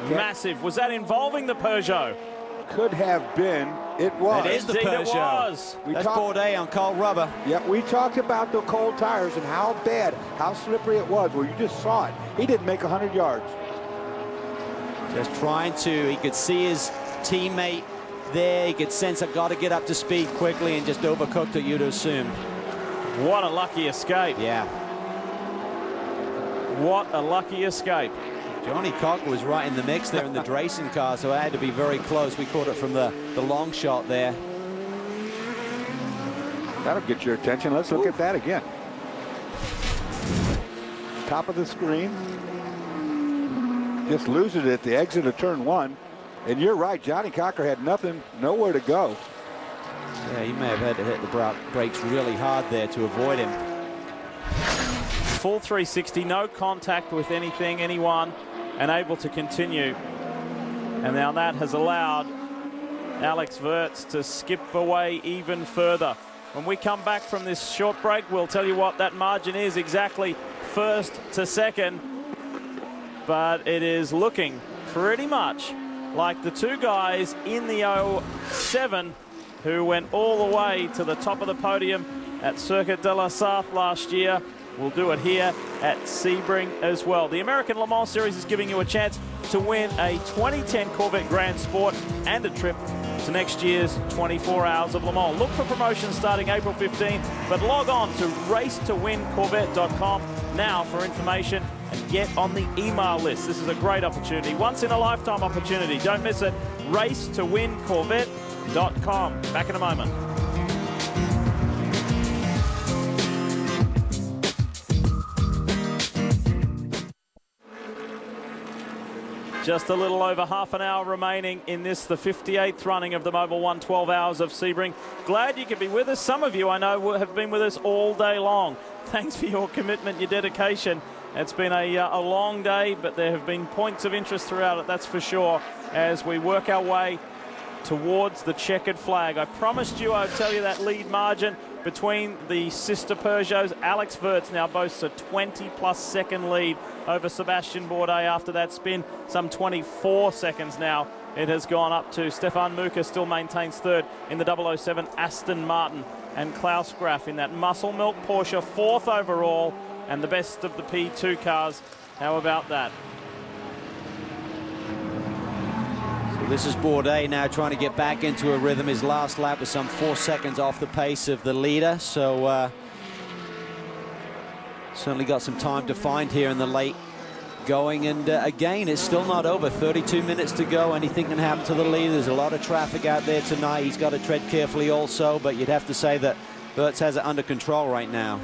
Massive. Was that involving the Peugeot? Could have been. It was. It is the Peugeot. It was. That's Bourdais on cold rubber. Yep, we talked about the cold tires and how bad, how slippery it was. Well, you just saw it. He didn't make 100 yards. Just trying to, he could see his teammate there. He could sense, I've got to get up to speed quickly, and just overcooked it, you'd assume. What a lucky escape. Yeah. What a lucky escape. Johnny Cocker was right in the mix there in the racing car, so it had to be very close. We caught it from the long shot there. That'll get your attention. Let's look at that again. Top of the screen. Just loses it at the exit of turn one. And you're right, Johnny Cocker had nowhere to go. Yeah, he may have had to hit the brakes really hard there to avoid him. Full 360, no contact with anyone, and able to continue. And now that has allowed Alex Wirtz to skip away even further. When we come back from this short break, we'll tell you what that margin is exactly, first to second. But it is looking pretty much like the two guys in the 07 who went all the way to the top of the podium at Circuit de la Sarthe last year will do it here at Sebring as well. The American Le Mans Series is giving you a chance to win a 2010 Corvette Grand Sport and a trip to next year's 24 Hours of Le Mans. Look for promotions starting April 15, but log on to racetowincorvette.com now for information and get on the email list. This is a great opportunity, once-in-a-lifetime opportunity. Don't miss it. Racetowincorvette.com. Back in a moment. Just a little over half an hour remaining in this, the 58th running of the Mobil 1, 12 Hours of Sebring. Glad you could be with us. Some of you, I know, have been with us all day long. Thanks for your commitment, your dedication. It's been a long day, but there have been points of interest throughout it, that's for sure, as we work our way towards the checkered flag. I promised you I'd tell you that lead margin between the sister Peugeots. Alex Wurz now boasts a 20-plus second lead over Sebastian Bourdais after that spin. Some 24 seconds now it has gone up to. Stefan Muka still maintains third in the 007 Aston Martin. And Klaus Graf in that Muscle Milk Porsche, fourth overall, and the best of the P2 cars. How about that? This is Bourdais now trying to get back into a rhythm. His last lap was some 4 seconds off the pace of the leader, so certainly got some time to find here in the late going. And again, it's still not over. 32 minutes to go. Anything can happen to the leader. There's a lot of traffic out there tonight. He's got to tread carefully also, but you'd have to say that Wurz has it under control right now.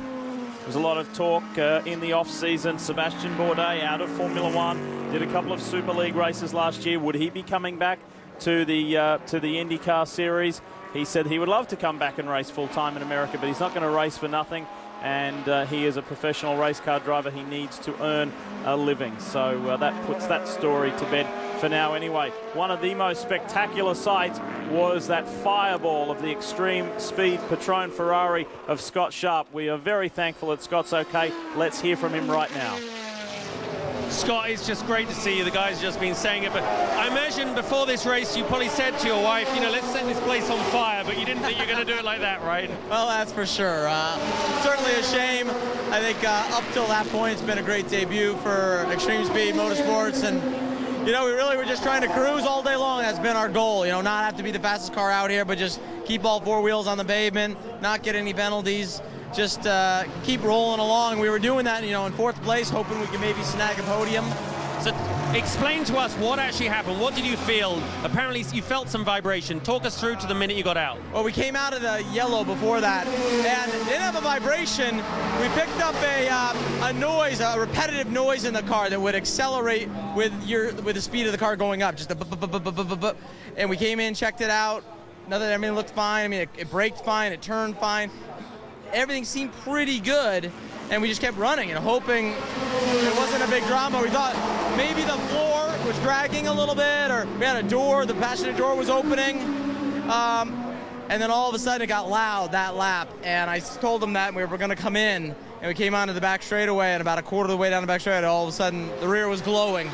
There's a lot of talk in the off-season. Sebastian Bourdais out of Formula One, did a couple of Super League races last year. Would he be coming back to the IndyCar series? He said he would love to come back and race full-time in America, but he's not going to race for nothing. And he is a professional race car driver. He needs to earn a living. So that puts that story to bed for now anyway. One of the most spectacular sights was that fireball of the extreme speed Patron Ferrari of Scott Sharp. We are very thankful that Scott's okay. Let's hear from him right now. Scott, it's just great to see you. The guy's just been saying it, but I imagine before this race you probably said to your wife, you know, let's set this place on fire, but you didn't think you're going to do it like that, right? Well, that's for sure. Certainly a shame. I think up till that point it's been a great debut for Extreme Speed Motorsports, and you know, we really were just trying to cruise all day long. That's been our goal, you know, not have to be the fastest car out here, but just keep all four wheels on the pavement, not get any penalties. Just keep rolling along. We were doing that, you know, in fourth place, hoping we could maybe snag a podium. So explain to us what actually happened. What did you feel? Apparently you felt some vibration. Talk us through to the minute you got out. Well, we came out of the yellow before that and didn't have a vibration. We picked up a noise, a repetitive noise in the car that would accelerate with the speed of the car going up. Just a and we came in, checked it out. Everything looked fine. I mean, it braked fine, it turned fine. Everything seemed pretty good, and we just kept running and hoping it wasn't a big drama. We thought maybe the floor was dragging a little bit, or we had a door, the passenger door was opening, and then all of a sudden it got loud that lap, and I told them that we were going to come in, and we came onto the back straightaway, and about a quarter of the way down the back straightaway, all of a sudden the rear was glowing.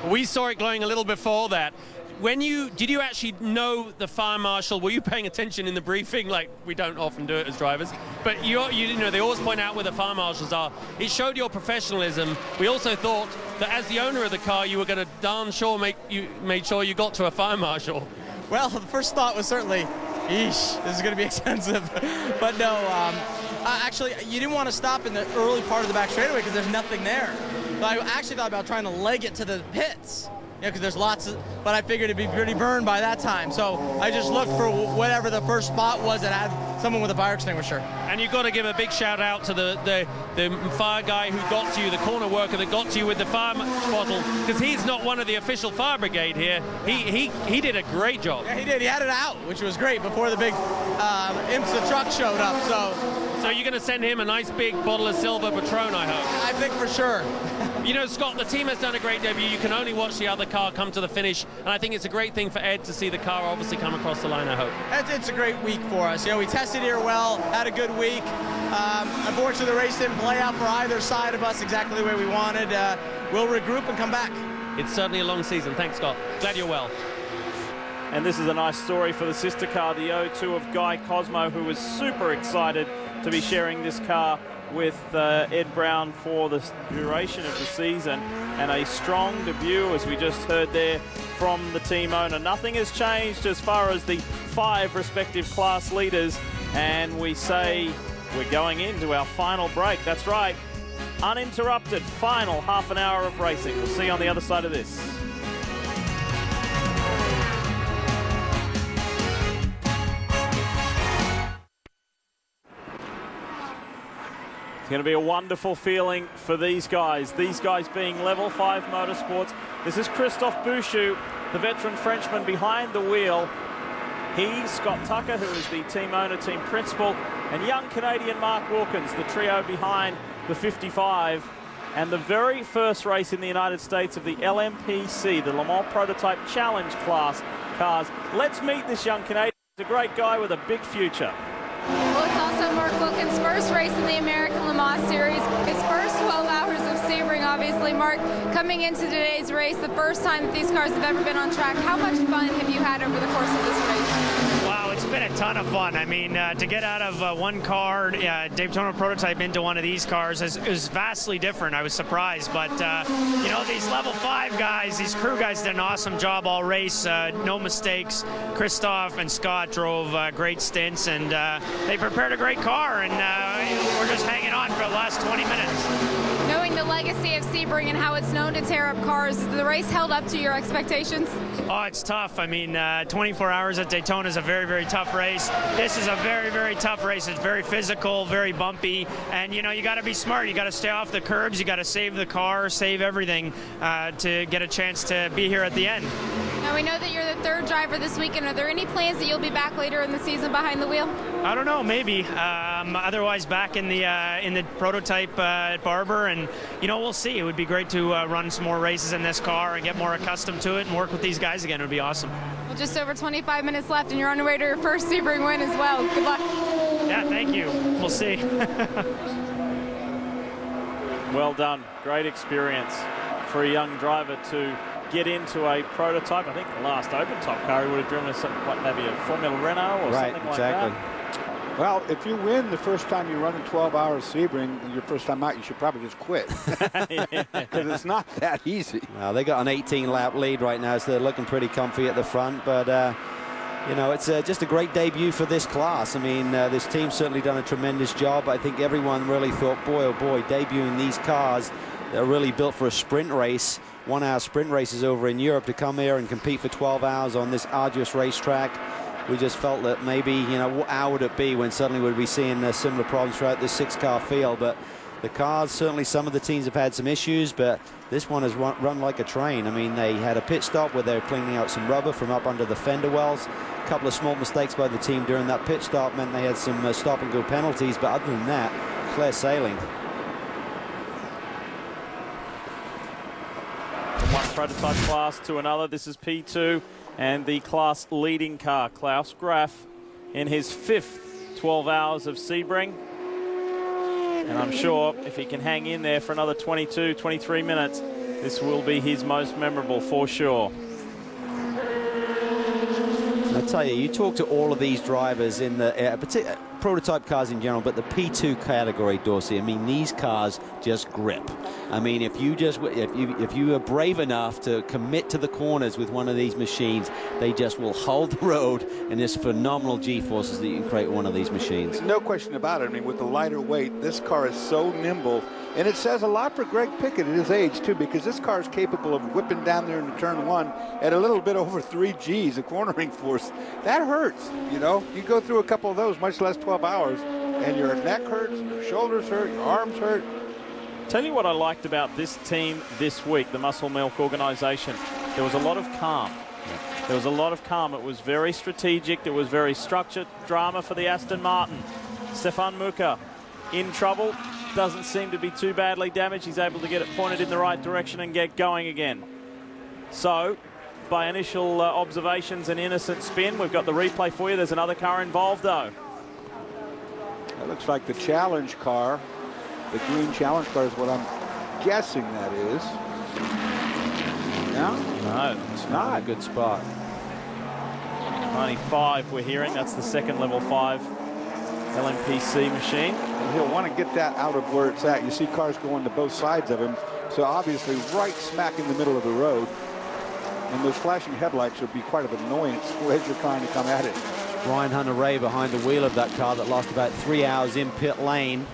We saw it glowing a little before that. Did you actually know the fire marshal? Were you paying attention in the briefing? Like, we don't often do it as drivers, but you know, they always point out where the fire marshals are. It showed your professionalism. We also thought that as the owner of the car, you were going to darn sure made sure you got to a fire marshal. Well, the first thought was certainly, eesh, this is going to be expensive. But no, actually, you didn't want to stop in the early part of the back straightaway because there's nothing there. But I actually thought about trying to leg it to the pits. Yeah, because there's lots of, but I figured it'd be pretty burned by that time. So I just looked for whatever the first spot was that had someone with a fire extinguisher. And you've got to give a big shout out to the fire guy who got to you, the corner worker that got to you with the fire bottle, because he's not one of the official fire brigade here. He did a great job. Yeah, he did. He had it out, which was great before the big IMSA truck showed up. So you're going to send him a nice big bottle of silver Patron, I hope. I think for sure. You know, Scott, the team has done a great debut. You can only watch the other car come to the finish, and I think it's a great thing for Ed to see the car obviously come across the line, I hope. It's a great week for us. You know, we tested here well, had a good week. Unfortunately, the race didn't play out for either side of us exactly the way we wanted. We'll regroup and come back. It's certainly a long season. Thanks, Scott. Glad you're well. And this is a nice story for the sister car, the O2 of Guy Cosmo, who was super excited to be sharing this car with Ed Brown for the duration of the season, and a strong debut, as we just heard there from the team owner. Nothing has changed as far as the 5 respective class leaders, and we say we're going into our final break. That's right, uninterrupted final half an hour of racing. We'll see you on the other side of this. It's going to be a wonderful feeling for these guys being Level 5 Motorsports. This is Christophe Bouchou, the veteran Frenchman behind the wheel. He's Scott Tucker, who is the team owner, team principal, and young Canadian Mark Wilkins, the trio behind the 55. And the very first race in the United States of the LMPC, the Le Mans Prototype Challenge class cars. Let's meet this young Canadian. He's a great guy with a big future. Well, it's also Mark Wilkins' first race in the American Le Mans Series, his first 12 hours of Sebring, obviously. Mark, coming into today's race, the first time that these cars have ever been on track, how much fun have you had over the course of this race? Wow, it's been a ton of fun. I mean, to get out of one car, Daytona Prototype, into one of these cars is vastly different. I was surprised, but you know, these level 5 guys, these crew guys did an awesome job all race. No mistakes. Christophe and Scott drove great stints, and they prepared a great car, and we're just hanging on for the last 20 minutes. Knowing the legacy of Sebring and how it's known to tear up cars, is the race held up to your expectations? Oh, it's tough. I mean, 24 hours at Daytona is a very, very tough race. This is a very, very tough race. It's very physical, very bumpy, and you know, you got to be smart. You got to stay off the curbs. You got to save the car, save everything to get a chance to be here at the end. Now, we know that you're the third driver this weekend. Are there any plans that you'll be back later in the season behind the wheel? I don't know, maybe. Otherwise, back in the prototype at Barber, and you know, we'll see. It would be great to run some more races in this car and get more accustomed to it and work with these guys again. It would be awesome. Well, just over 25 minutes left, and you're on your way to your first Sebring win as well. Good luck. Yeah, thank you. We'll see. Well done. Great experience for a young driver to get into a prototype. I think the last open top car he would have driven maybe a Formula Renault or something like that. Well, if you win the first time you run in 12 hours Sebring, your first time out, you should probably just quit. Because it's not that easy. Well, they got an 18-lap lead right now, so they're looking pretty comfy at the front. But, you know, it's just a great debut for this class. I mean, this team's certainly done a tremendous job. I think everyone really thought, boy, oh boy, debuting these cars that are really built for a sprint race, 1 hour sprint races over in Europe, to come here and compete for 12 hours on this arduous racetrack. We just felt that maybe, you know, how would it be when suddenly we'd be seeing similar problems throughout this 6-car field. But the cars, certainly some of the teams have had some issues, but this one has run like a train. I mean, they had a pit stop where they were cleaning out some rubber from up under the fender wells. A couple of small mistakes by the team during that pit stop meant they had some stop-and-go penalties, but other than that, clear sailing. From one prototype class to another, this is P2. And the class leading car, Klaus Graf, in his 5th 12 hours of Sebring. And I'm sure if he can hang in there for another 22, 23 minutes, this will be his most memorable for sure. I tell you, you talk to all of these drivers in the prototype cars in general, but the P2 category, Dorsey, I mean, these cars just grip. I mean, if you are brave enough to commit to the corners with one of these machines, they just will hold the road, and there's phenomenal G-forces that you can create with one of these machines. No question about it. I mean, with the lighter weight, this car is so nimble, and it says a lot for Greg Pickett at his age, too, because this car is capable of whipping down there into turn 1 at a little bit over 3 Gs, a cornering force. That hurts, you know. You go through a couple of those, much less 12 hours, and your neck hurts, your shoulders hurt, your arms hurt. Tell you what I liked about this team this week, the Muscle Milk organization. There was a lot of calm. There was a lot of calm. It was very strategic. It was very structured drama for the Aston Martin. Stefan Muka in trouble. Doesn't seem to be too badly damaged. He's able to get it pointed in the right direction and get going again. So, by initial observations and innocent spin, we've got the replay for you. There's another car involved, though. That looks like the challenge car. The green challenge car is what I'm guessing that is. No? No, it's not a good spot. 95 we're hearing. That's the second level 5 LMPC machine. And he'll want to get that out of where it's at. You see cars going to both sides of him. So obviously right smack in the middle of the road. And those flashing headlights would be quite an annoyance as you're trying to come at it. Brian Hunter-Ray behind the wheel of that car that lost about 3 hours in pit lane.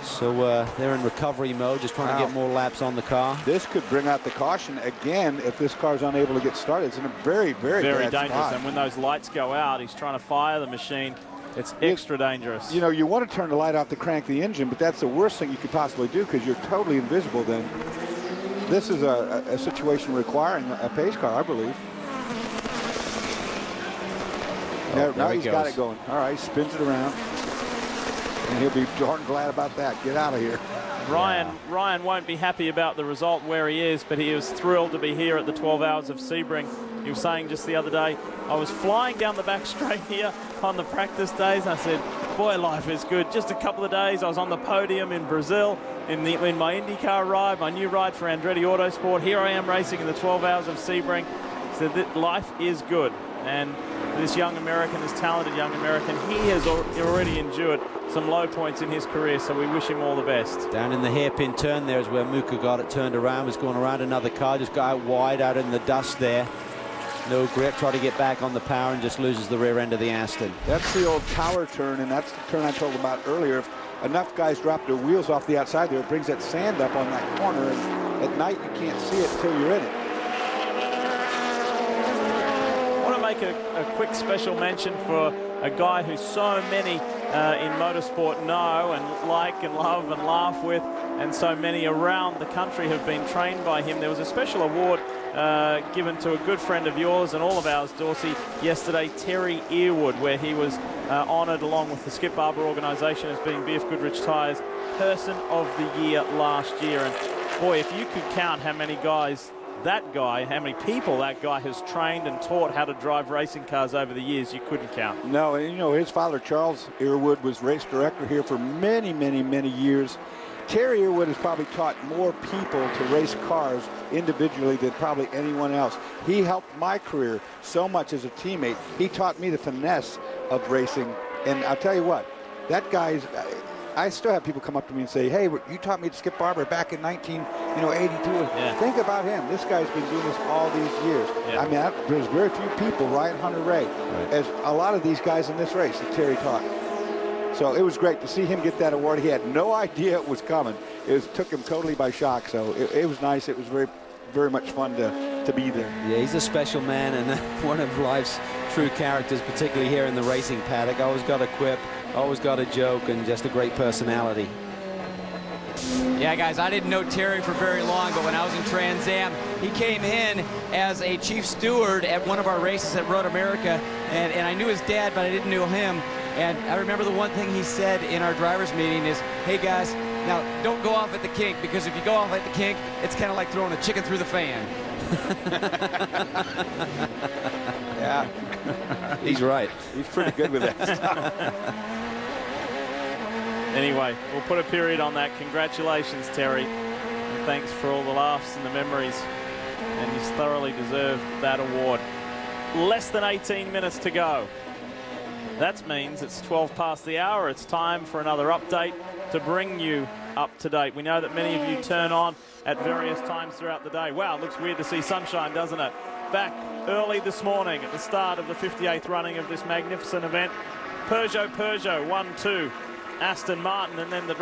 So they're in recovery mode, just trying to get more laps on the car. This could bring out the caution again if this car's unable to get started. It's in a very, very bad dangerous spot. And when those lights go out, he's trying to fire the machine It's extra dangerous. You know, you want to turn the light off to crank the engine, but that's the worst thing you could possibly do because you're totally invisible then. This is a situation requiring a pace car, I believe. Now he's got it going. All right, spins it around. And he'll be darn glad about that. Get out of here. Ryan won't be happy about the result where he is, but he was thrilled to be here at the 12 Hours of Sebring. He was saying just the other day, I was flying down the back straight here on the practice days, and I said, boy, life is good. Just a couple of days, I was on the podium in Brazil in my IndyCar ride, my new ride for Andretti Autosport. Here I am racing in the 12 Hours of Sebring. He said that life is good. And this young American, this talented young American, he has already endured some low points in his career, so we wish him all the best. Down in the hairpin turn there is where Muka got it turned around, was going around another car, just got out wide out in the dust there. No grip, try to get back on the power and just loses the rear end of the Aston. That's the old tower turn, and that's the turn I told about earlier. If enough guys drop their wheels off the outside there, it brings that sand up on that corner, and at night you can't see it until you're in it. Make a quick special mention for a guy who so many in motorsport know and like and love and laugh with, and so many around the country have been trained by him. There was a special award given to a good friend of yours and all of ours, Dorsey, yesterday, Terry Earwood, where he was honoured along with the Skip Barber organisation as being BF Goodrich Tyres Person of the Year last year. And boy, if you could count how many guys how many people that guy has trained and taught how to drive racing cars over the years, you couldn't count. No, and you know, his father, Charles Earwood, was race director here for many, many, many years. Terry Earwood has probably taught more people to race cars individually than probably anyone else. He helped my career so much as a teammate. He taught me the finesse of racing, and I'll tell you what, that guy's... I still have people come up to me and say, hey, you taught me to Skip Barber back in 1982. Yeah. Think about him. This guy's been doing this all these years. Yeah. I mean, there's very few people, Ryan Hunter-Reay, as a lot of these guys in this race that Terry taught. So it was great to see him get that award. He had no idea it was coming. It took him totally by shock. So it was nice. It was very, very much fun to be there. Yeah, he's a special man and one of life's true characters, particularly here in the racing paddock. Always got a quip. Always got a joke and just a great personality. Yeah, guys, I didn't know Terry for very long, but when I was in Trans Am, he came in as a chief steward at one of our races at Road America, and I knew his dad, but I didn't know him. And I remember the one thing he said in our drivers' meeting is, hey, guys, now don't go off at the kink, because if you go off at the kink, it's kind of like throwing a chicken through the fan. Yeah. He's right. He's pretty good with that stuff. Anyway, we'll put a period on that. Congratulations, Terry. And thanks for all the laughs and the memories. And he's thoroughly deserved that award. Less than 18 minutes to go. That means it's 12 past the hour. It's time for another update to bring you up to date. We know that many of you turn on at various times throughout the day. Wow, it looks weird to see sunshine, doesn't it? Back early this morning at the start of the 58th running of this magnificent event. Peugeot 1-2. Aston Martin, and then the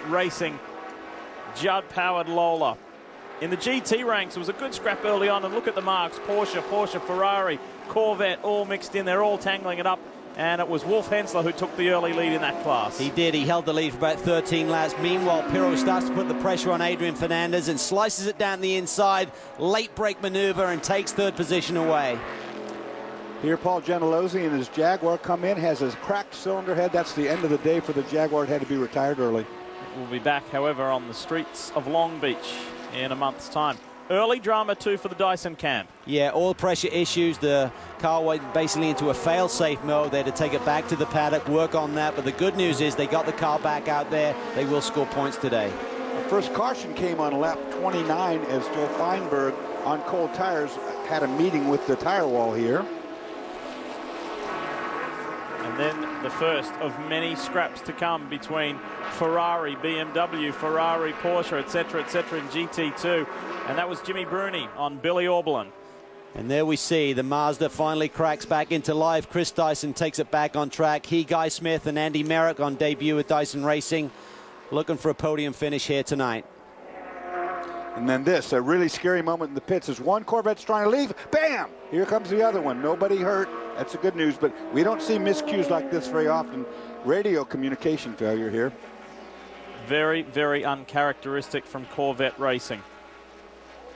racing Judd-powered Lola. In the GT ranks, it was a good scrap early on, and look at the marks. Porsche, Ferrari, Corvette, all mixed in. They're all tangling it up, and it was Wolf Hensler who took the early lead in that class. He did. He held the lead for about 13 laps. Meanwhile, Pirro starts to put the pressure on Adrian Fernandez and slices it down the inside. Late brake maneuver and takes third position away. Here, Paul Gentilozzi and his Jaguar come in, has a cracked cylinder head. That's the end of the day for the Jaguar. It had to be retired early. We'll be back, however, on the streets of Long Beach in a month's time. Early drama, too, for the Dyson camp. Yeah, oil pressure issues. The car went basically into a fail-safe mode. They had to take it back to the paddock, work on that. But the good news is they got the car back out there. They will score points today. The first caution came on lap 29 as Joe Feinberg on cold tires had a meeting with the tire wall here. And then the first of many scraps to come between Ferrari, BMW, Ferrari, Porsche, etc., in GT2. And that was Jimmy Bruni on Billy Orblin. And there we see the Mazda finally cracks back into life. Chris Dyson takes it back on track. He, Guy Smith, and Andy Merrick on debut with Dyson Racing, looking for a podium finish here tonight. And then this, a really scary moment in the pits as one Corvette's trying to leave. Bam! Here comes the other one. Nobody hurt. That's the good news, but we don't see miscues like this very often. Radio communication failure here. Very, very uncharacteristic from Corvette Racing.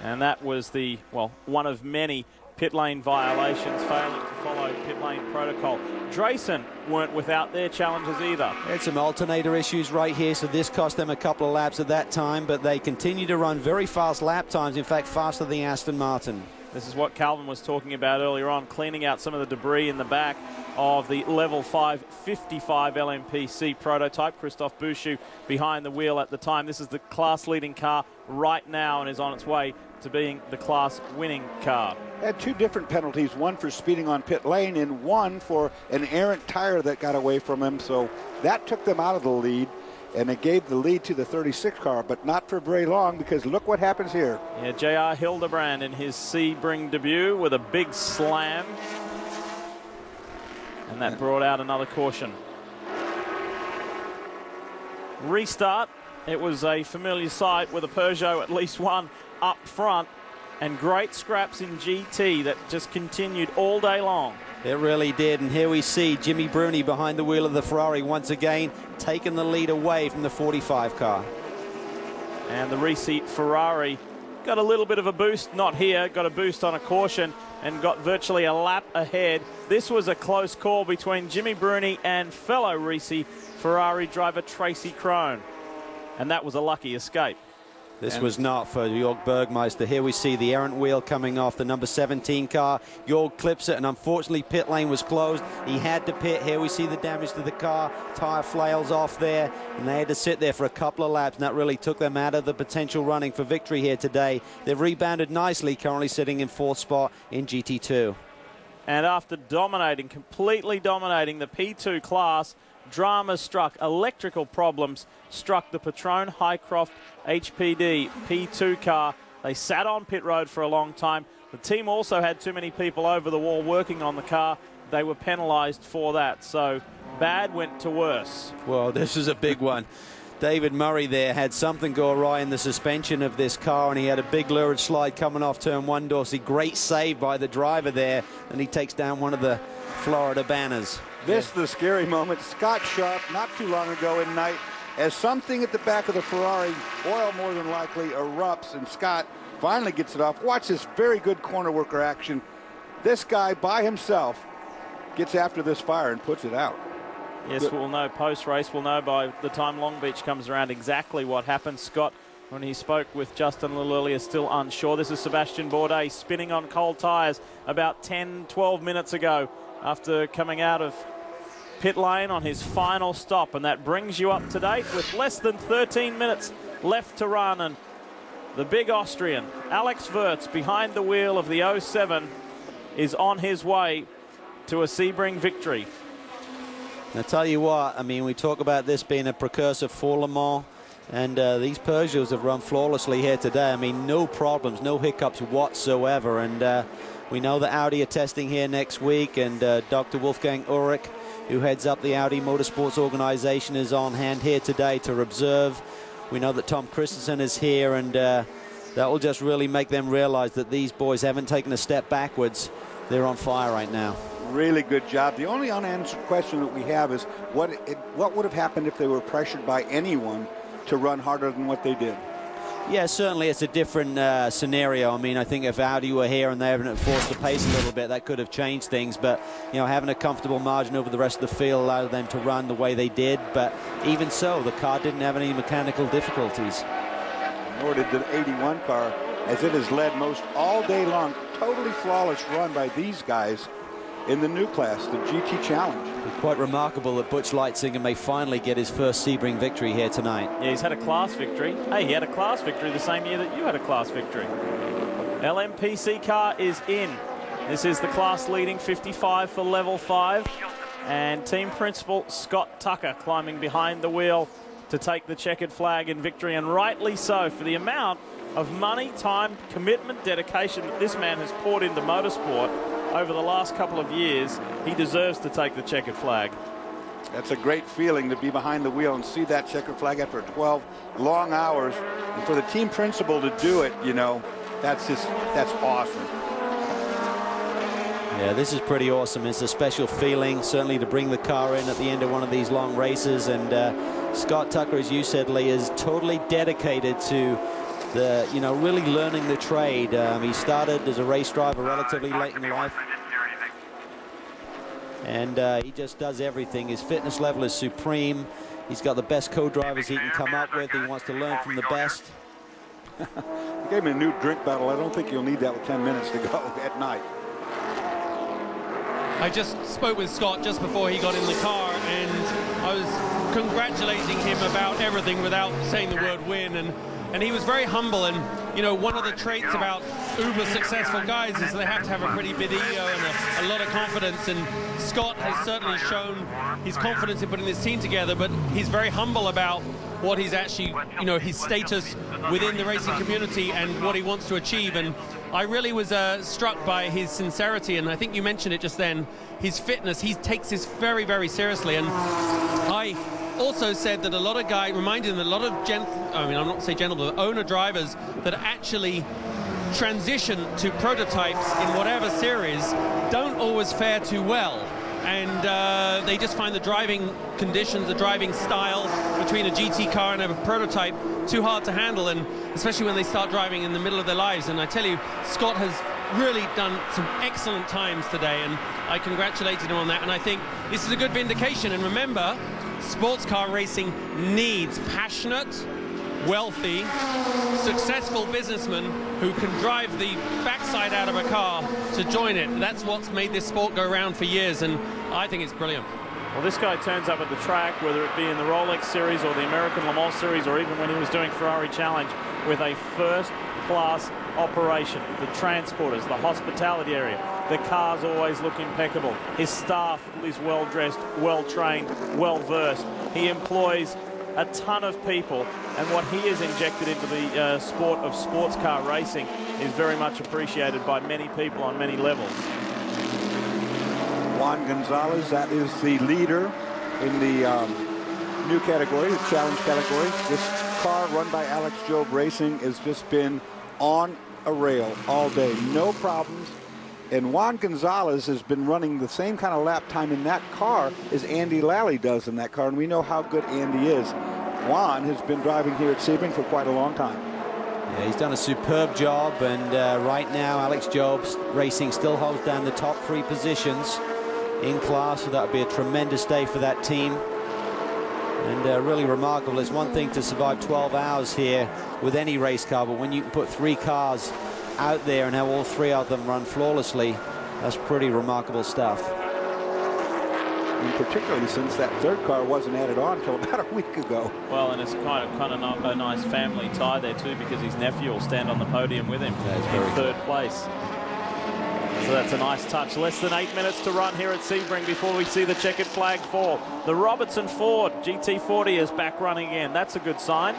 And that was the, well, one of many pit lane violations, failing to follow pit lane protocol. Drayson weren't without their challenges either. Had some alternator issues right here, so this cost them a couple of laps at that time, but they continue to run very fast lap times, in fact faster than the Aston Martin. This is what Calvin was talking about earlier on, cleaning out some of the debris in the back of the level 5 55 LMPC prototype. Christophe Bouchou behind the wheel at the time. This is the class leading car right now and is on its way to being the class winning car. Had two different penalties, one for speeding on pit lane and one for an errant tire that got away from him. So that took them out of the lead, and it gave the lead to the 36 car, but not for very long, because look what happens here. Yeah, J.R. Hildebrand in his Sebring debut with a big slam. And that brought out another caution. Restart. It was a familiar sight with a Peugeot, at least one up front, and great scraps in GT that just continued all day long. It really did, and here we see Jimmy Bruni behind the wheel of the Ferrari once again, taking the lead away from the 45 car. And the Ricci Ferrari got a little bit of a boost, not here, got a boost on a caution and got virtually a lap ahead. This was a close call between Jimmy Bruni and fellow Ricci Ferrari driver Tracy Crone. And that was a lucky escape. This was not for Jörg Bergmeister. Here we see the errant wheel coming off the number 17 car. Jörg clips it, and unfortunately pit lane was closed. He had to pit. Here we see the damage to the car. Tire flails off there, and they had to sit there for a couple of laps, and that really took them out of the potential running for victory here today. They've rebounded nicely, currently sitting in 4th spot in GT2. And after dominating, completely dominating the P2 class, drama struck, electrical problems struck the Patron Highcroft HPD P2 car. They sat on pit road for a long time. The team also had too many people over the wall working on the car. They were penalized for that. So bad went to worse. Well, this is a big one. David Murray there had something go awry in the suspension of this car, and he had a big lurid slide coming off turn 1, Dorsey. Great save by the driver there, and he takes down one of the Florida banners. This is the scary moment. Scott Sharp, not too long ago in night, as something at the back of the Ferrari, oil more than likely, erupts, and Scott finally gets it off. Watch this very good corner worker action. This guy by himself gets after this fire and puts it out. Yes, we'll know post-race. We'll know by the time Long Beach comes around exactly what happened. Scott, when he spoke with Justin a little earlier, still unsure. This is Sebastian Bourdais spinning on cold tyres about 10, 12 minutes ago after coming out of pit lane on his final stop, and that brings you up to date with less than 13 minutes left to run, and the big Austrian Alex Wurz behind the wheel of the 07 is on his way to a Sebring victory. I tell you what, I mean, we talk about this being a precursor for Le Mans, and these Peugeots have run flawlessly here today. I mean, no problems, no hiccups whatsoever, and we know that Audi are testing here next week, and Dr. Wolfgang Ulrich, who heads up the Audi Motorsports organization, is on hand here today to observe. We know that Tom Christensen is here, and that will just really make them realize that these boys haven't taken a step backwards. They're on fire right now. Really good job. The only unanswered question that we have is what would have happened if they were pressured by anyone to run harder than what they did? Yeah, certainly it's a different scenario. I mean, I think if Audi were here and they haven't forced the pace a little bit, that could have changed things. But, you know, having a comfortable margin over the rest of the field allowed them to run the way they did. But even so, the car didn't have any mechanical difficulties. Nor did the 81 car, as it has led most all day long. Totally flawless run by these guys in the new class, the GT Challenge. It's quite remarkable that Butch Leitzinger may finally get his first Sebring victory here tonight. Yeah, he's had a class victory. Hey, he had a class victory the same year that you had a class victory. LMPC car is in. This is the class leading 55 for level 5. And team principal Scott Tucker climbing behind the wheel to take the checkered flag in victory, and rightly so, for the amount of money, time, commitment, dedication that this man has poured into motorsport over the last couple of years. He deserves to take the checkered flag. That's a great feeling to be behind the wheel and see that checkered flag after 12 long hours. And for the team principal to do it, you know, that's awesome. Yeah, this is pretty awesome. It's a special feeling, certainly, to bring the car in at the end of one of these long races. And Scott Tucker, as you said, Lee, is totally dedicated to the, you know, really learning the trade. He started as a race driver relatively late in life. And he just does everything. His fitness level is supreme. He's got the best co-drivers he can come up with. He wants to learn from the best. You gave him a new drink bottle. I don't think you'll need that with 10 minutes to go at night. I just spoke with Scott just before he got in the car, and I was congratulating him about everything without saying the word win. And he was very humble. And, you know, one of the traits about uber successful guys is they have to have a pretty big ego and a lot of confidence. And Scott has certainly shown his confidence in putting this team together, but he's very humble about what he's actually, you know, his status within the racing community and what he wants to achieve. And I really was struck by his sincerity, and I think you mentioned it just then, his fitness. He takes this very, very seriously. And I also said that a lot of guys, reminded him that a lot of I'm not say gentlemen, but owner drivers that actually transition to prototypes in whatever series don't always fare too well. And they just find the driving conditions, the driving style between a GT car and a prototype too hard to handle, and especially when they start driving in the middle of their lives. And I tell you, Scott has really done some excellent times today, and I congratulated him on that. And I think this is a good vindication. And remember, sports car racing needs passionate, wealthy, successful businessmen who can drive the backside out of a car to join it. That's what's made this sport go around for years, and I think it's brilliant. Well, this guy turns up at the track, whether it be in the Rolex Series or the American Le Mans Series, or even when he was doing Ferrari Challenge, with a first-class operation. The transporters, the hospitality area, the cars always look impeccable. His staff is well-dressed, well-trained, well-versed. He employs a ton of people, and what he has injected into the sport of sports car racing is very much appreciated by many people on many levels. Juan Gonzalez, that is the leader in the new category, the challenge category. This car run by Alex Job Racing has just been on a rail all day, no problems. And Juan Gonzalez has been running the same kind of lap time in that car as Andy Lally does in that car, and we know how good Andy is. Juan has been driving here at Sebring for quite a long time. Yeah, he's done a superb job, and right now Alex Jobs Racing still holds down the top 3 positions in class, so that would be a tremendous day for that team. And really remarkable. It's one thing to survive 12 hours here with any race car, but when you can put 3 cars out there and have all 3 of them run flawlessly, that's pretty remarkable stuff. And particularly since that 3rd car wasn't added on until about a week ago. Well, and it's kind of a nice family tie there too, because his nephew will stand on the podium with him in 3rd place. So that's a nice touch. Less than 8 minutes to run here at Sebring before we see the checkered flag fall. The Robertson Ford GT40 is back running again. That's a good sign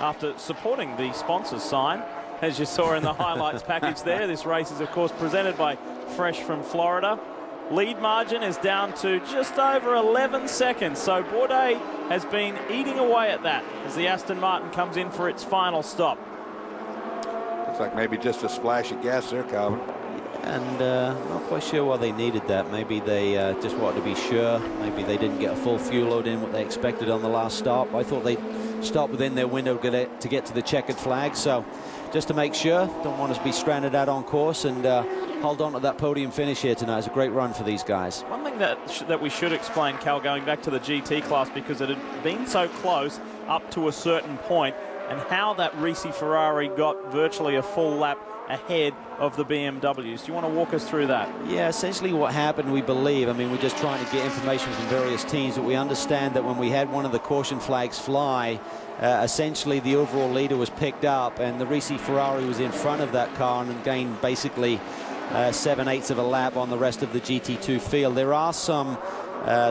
after supporting the sponsor's sign. As you saw in the highlights package there, this race is, of course, presented by Fresh from Florida. Lead margin is down to just over 11 seconds. So Bourdais has been eating away at that as the Aston Martin comes in for its final stop. Looks like maybe just a splash of gas there, Calvin. And not quite sure why they needed that. Maybe they just wanted to be sure. Maybe they didn't get a full fuel load in what they expected on the last stop. I thought they'd stop within their window to get to the checkered flag. So just to make sure, don't want us to be stranded out on course, and hold on to that podium finish here tonight. It's a great run for these guys. One thing that we should explain, Cal, going back to the GT class, because it had been so close up to a certain point, and how that Ricci Ferrari got virtually a full lap ahead of the BMWs. Do you want to walk us through that? Yeah, essentially what happened, we believe, I mean, we're just trying to get information from various teams, but we understand that when we had one of the caution flags fly, essentially the overall leader was picked up, and the Ricci Ferrari was in front of that car and gained basically 7/8 of a lap on the rest of the GT2 field. There are some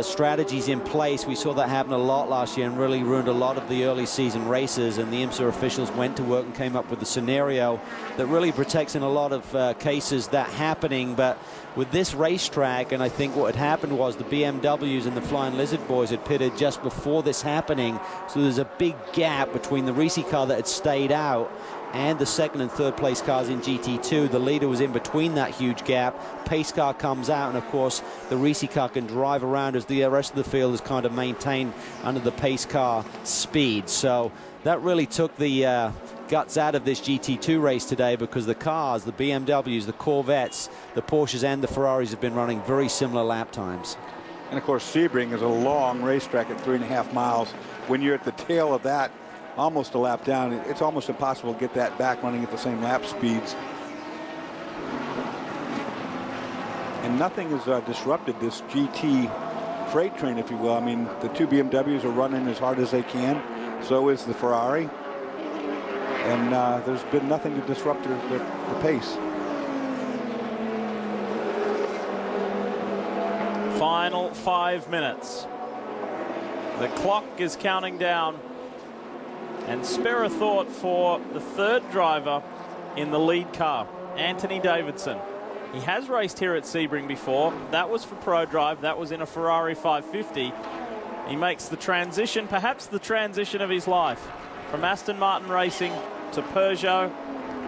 strategies in place. We saw that happen a lot last year and really ruined a lot of the early season races, and the IMSA officials went to work and came up with a scenario that really protects in a lot of cases that happening. But with this racetrack, and I think what had happened was the BMWs and the Flying Lizard boys had pitted just before this happening, so there's a big gap between the Racing car that had stayed out and the second and third place cars in GT2. The leader was in between that huge gap. Pace car comes out, and of course the Racing car can drive around as the rest of the field is kind of maintained under the pace car speed. So that really took the guts out of this GT2 race today, because the cars, the BMWs, the Corvettes, the Porsches and the Ferraris have been running very similar lap times. And of course Sebring is a long racetrack at 3.5 miles. When you're at the tail of that, almost a lap down, it's almost impossible to get that back running at the same lap speeds. And nothing has disrupted this GT freight train, if you will. I mean, the two BMWs are running as hard as they can. So is the Ferrari. And there's been nothing to disrupt the pace. Final 5 minutes. The clock is counting down. And spare a thought for the third driver in the lead car, Anthony Davidson. He has raced here at Sebring before. That was for Pro Drive. That was in a Ferrari 550. He makes the transition, perhaps the transition of his life, from Aston Martin Racing to Peugeot.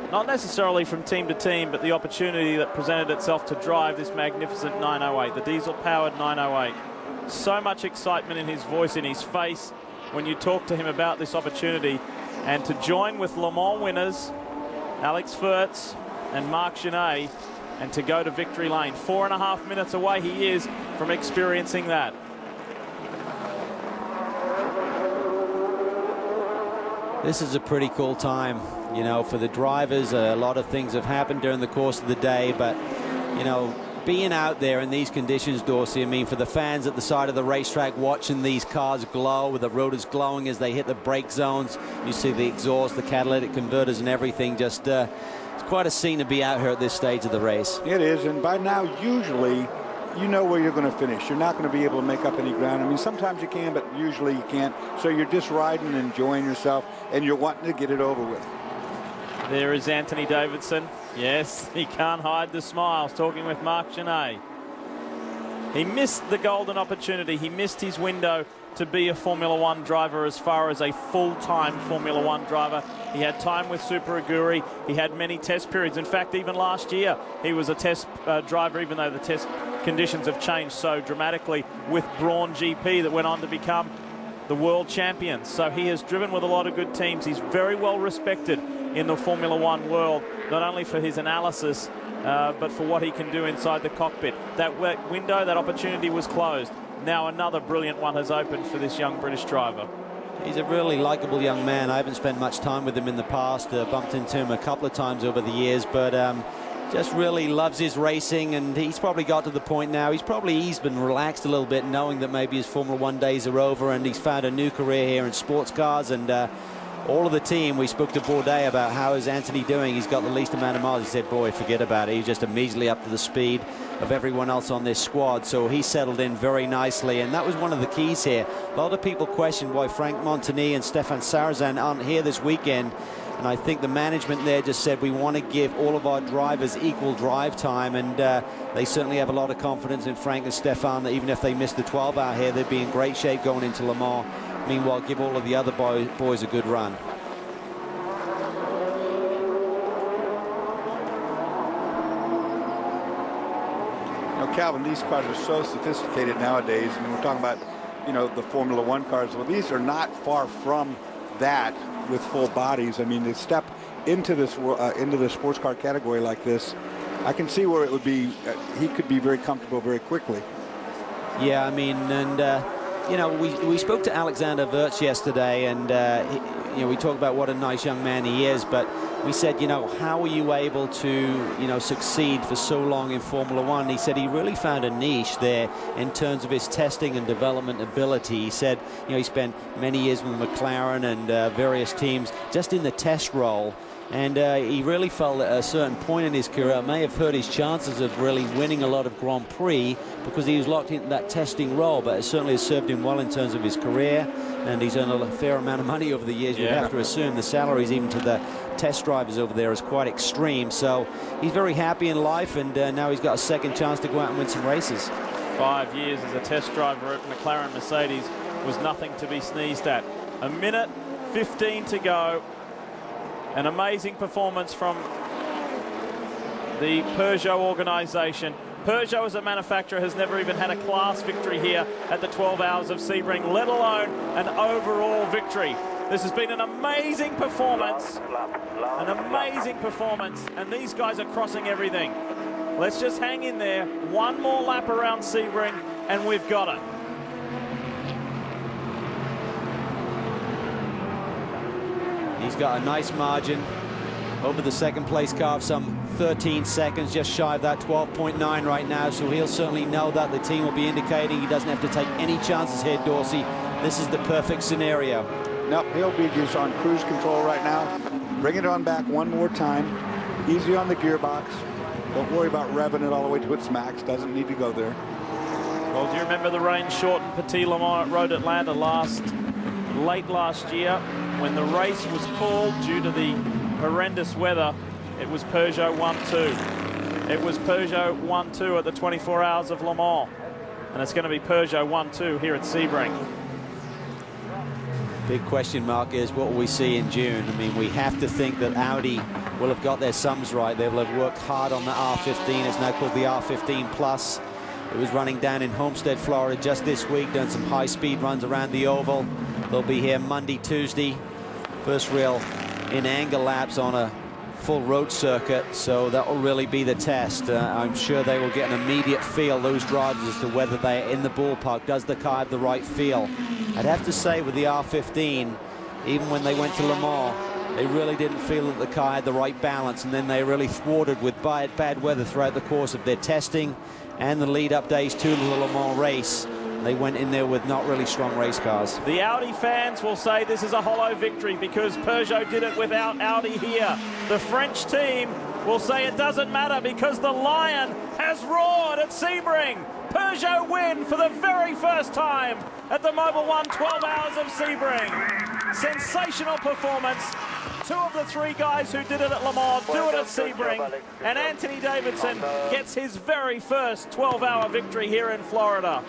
Not necessarily from team to team, but the opportunity that presented itself to drive this magnificent 908, the diesel-powered 908. So much excitement in his voice, in his face, when you talk to him about this opportunity, and to join with Le Mans winners Alex Furtz and Marc Genet, and to go to victory lane. 4.5 minutes away he is from experiencing that. This is a pretty cool time, you know, for the drivers. A lot of things have happened during the course of the day, but, you know, being out there in these conditions, Dorsey, I mean, for the fans at the side of the racetrack watching these cars glow, with the rotors glowing as they hit the brake zones, you see the exhaust, the catalytic converters and everything. Just it's quite a scene to be out here at this stage of the race. It is, and by now usually you know where you're going to finish. You're not going to be able to make up any ground. I mean, sometimes you can, but usually you can't. So you're just riding and enjoying yourself, and you're wanting to get it over with. There is Anthony Davidson. Yes, he can't hide the smiles, talking with Marc Genet. He missed the golden opportunity. He missed his window to be a Formula One driver as far as a full-time Formula One driver. He had time with Super Aguri. He had many test periods. In fact, even last year, he was a test driver, even though the test conditions have changed so dramatically with Brawn GP that went on to become the world champion. So he has driven with a lot of good teams. He's very well respected in the Formula One world, not only for his analysis, but for what he can do inside the cockpit. That window, that opportunity was closed. Now another brilliant one has opened for this young British driver. He's a really likable young man. I haven't spent much time with him in the past, bumped into him a couple of times over the years, but just really loves his racing, and he's probably got to the point now, he's been relaxed a little bit, knowing that maybe his Formula One days are over, and he's found a new career here in sports cars. And all of the team, we spoke to Bourdais about how is Anthony doing. He's got the least amount of miles. He said, boy, forget about it. He's just immediately up to the speed of everyone else on this squad. So he settled in very nicely, and that was one of the keys here. A lot of people question why Frank Montagny and Stefan Sarazan aren't here this weekend. And I think the management there just said, we want to give all of our drivers equal drive time. And they certainly have a lot of confidence in Frank and Stefan, that even if they miss the 12-hour here, they'd be in great shape going into Le Mans. Meanwhile, give all of the other boys a good run. Now, Calvin, these cars are so sophisticated nowadays. I mean, we're talking about, you know, the Formula One cars. Well, these are not far from that with full bodies. I mean, to step into this into the sports car category like this, I can see where it would be. He could be very comfortable very quickly. Yeah, I mean, and you know, we spoke to Alexander Wirtz yesterday, and you know, we talked about what a nice young man he is, but we said, you know, how are you able to, you know, succeed for so long in Formula One? He said he really found a niche there in terms of his testing and development ability. He said, you know, he spent many years with McLaren and various teams just in the test role, And he really felt at a certain point in his career it may have hurt his chances of really winning a lot of Grand Prix because he was locked into that testing role, but it certainly has served him well in terms of his career, and he's earned a fair amount of money over the years. You'd have to assume the salaries even to the test drivers over there is quite extreme, so he's very happy in life, and now he's got a second chance to go out and win some races. 5 years as a test driver at McLaren Mercedes was nothing to be sneezed at. 1:15 to go. An amazing performance from the Peugeot organization. Peugeot as a manufacturer has never even had a class victory here at the 12 Hours of Sebring, let alone an overall victory. This has been an amazing performance, and these guys are crossing everything. Let's just hang in there. One more lap around Sebring, and we've got it. He's got a nice margin over the second place car of some 13 seconds, just shy of that 12.9 right now, so he'll certainly know that. The team will be indicating he doesn't have to take any chances here, Dorsey. This is the perfect scenario. Nope, he'll be just on cruise control right now. Bring it on back one more time. Easy on the gearbox. Don't worry about revving it all the way to its max. Doesn't need to go there. Well, do you remember the rain-shortened Petit Le Mans at Road Atlanta late last year when the race was called due to the horrendous weather? It was Peugeot 1-2. It was Peugeot 1-2 at the 24 Hours of Le Mans. And it's going to be Peugeot 1-2 here at Sebring. Big question mark is what will we see in June? I mean, we have to think that Audi will have got their sums right. They will have worked hard on the R15. It's now called the R15 Plus. It was running down in Homestead, Florida just this week, doing some high-speed runs around the oval. They'll be here Monday, Tuesday. First real in-anger laps on a full road circuit, so that will really be the test. I'm sure they will get an immediate feel, those drivers, as to whether they're in the ballpark. Does the car have the right feel? I'd have to say with the R15, even when they went to Le Mans, they really didn't feel that the car had the right balance, and then they really thwarted with bad weather throughout the course of their testing and the lead-up days to the Le Mans race. They went in there with not really strong race cars. The Audi fans will say this is a hollow victory because Peugeot did it without Audi here. The French team will say it doesn't matter because the Lion has roared at Sebring. Peugeot win for the very first time at the Mobil 1 12 Hours of Sebring. Sensational performance. Two of the three guys who did it at Le Mans do it at Sebring, and Anthony Davidson gets his very first 12-hour victory here in Florida.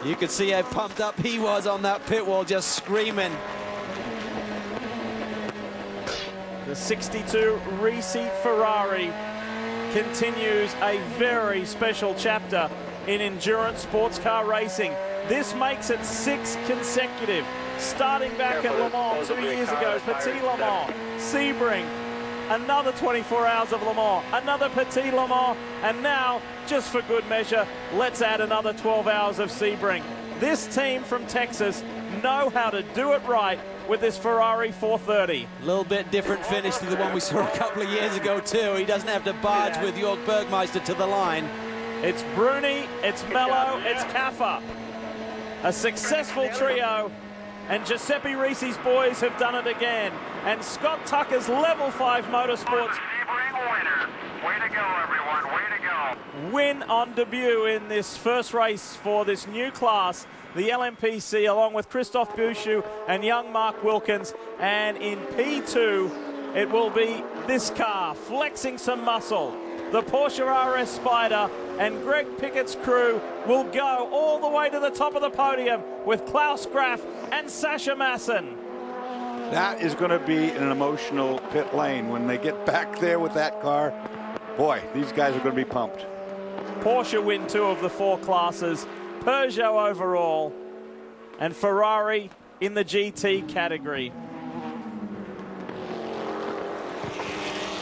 You could see how pumped up he was on that pit wall, just screaming. The 62 Racing Ferrari continues a very special chapter in endurance sports car racing. This makes it 6 consecutive, starting back at Le Mans 2 years ago, Petit Le Mans, Sebring, another 24 Hours of Le Mans, another Petit Le Mans, and now, just for good measure, let's add another 12 Hours of Sebring. This team from Texas know how to do it right with this Ferrari 430. A little bit different finish to the one we saw a couple of years ago too. He doesn't have to barge with Jörg Bergmeister to the line. It's Bruni, it's Mello, it's Caffa. A successful trio, and Giuseppe Risi's boys have done it again. And Scott Tucker's Level 5 Motorsports Way to go, everyone. Way to go. Win on debut in this first race for this new class, the LMPC, along with Christophe Bouchou and young Mark Wilkins. And in P2, it will be this car flexing some muscle. The Porsche RS Spider, and Greg Pickett's crew will go all the way to the top of the podium with Klaus Graf and Sasha Masson. That is going to be an emotional pit lane when they get back there with that car. Boy, these guys are going to be pumped. Porsche win 2 of the 4 classes, Peugeot overall, and Ferrari in the GT category.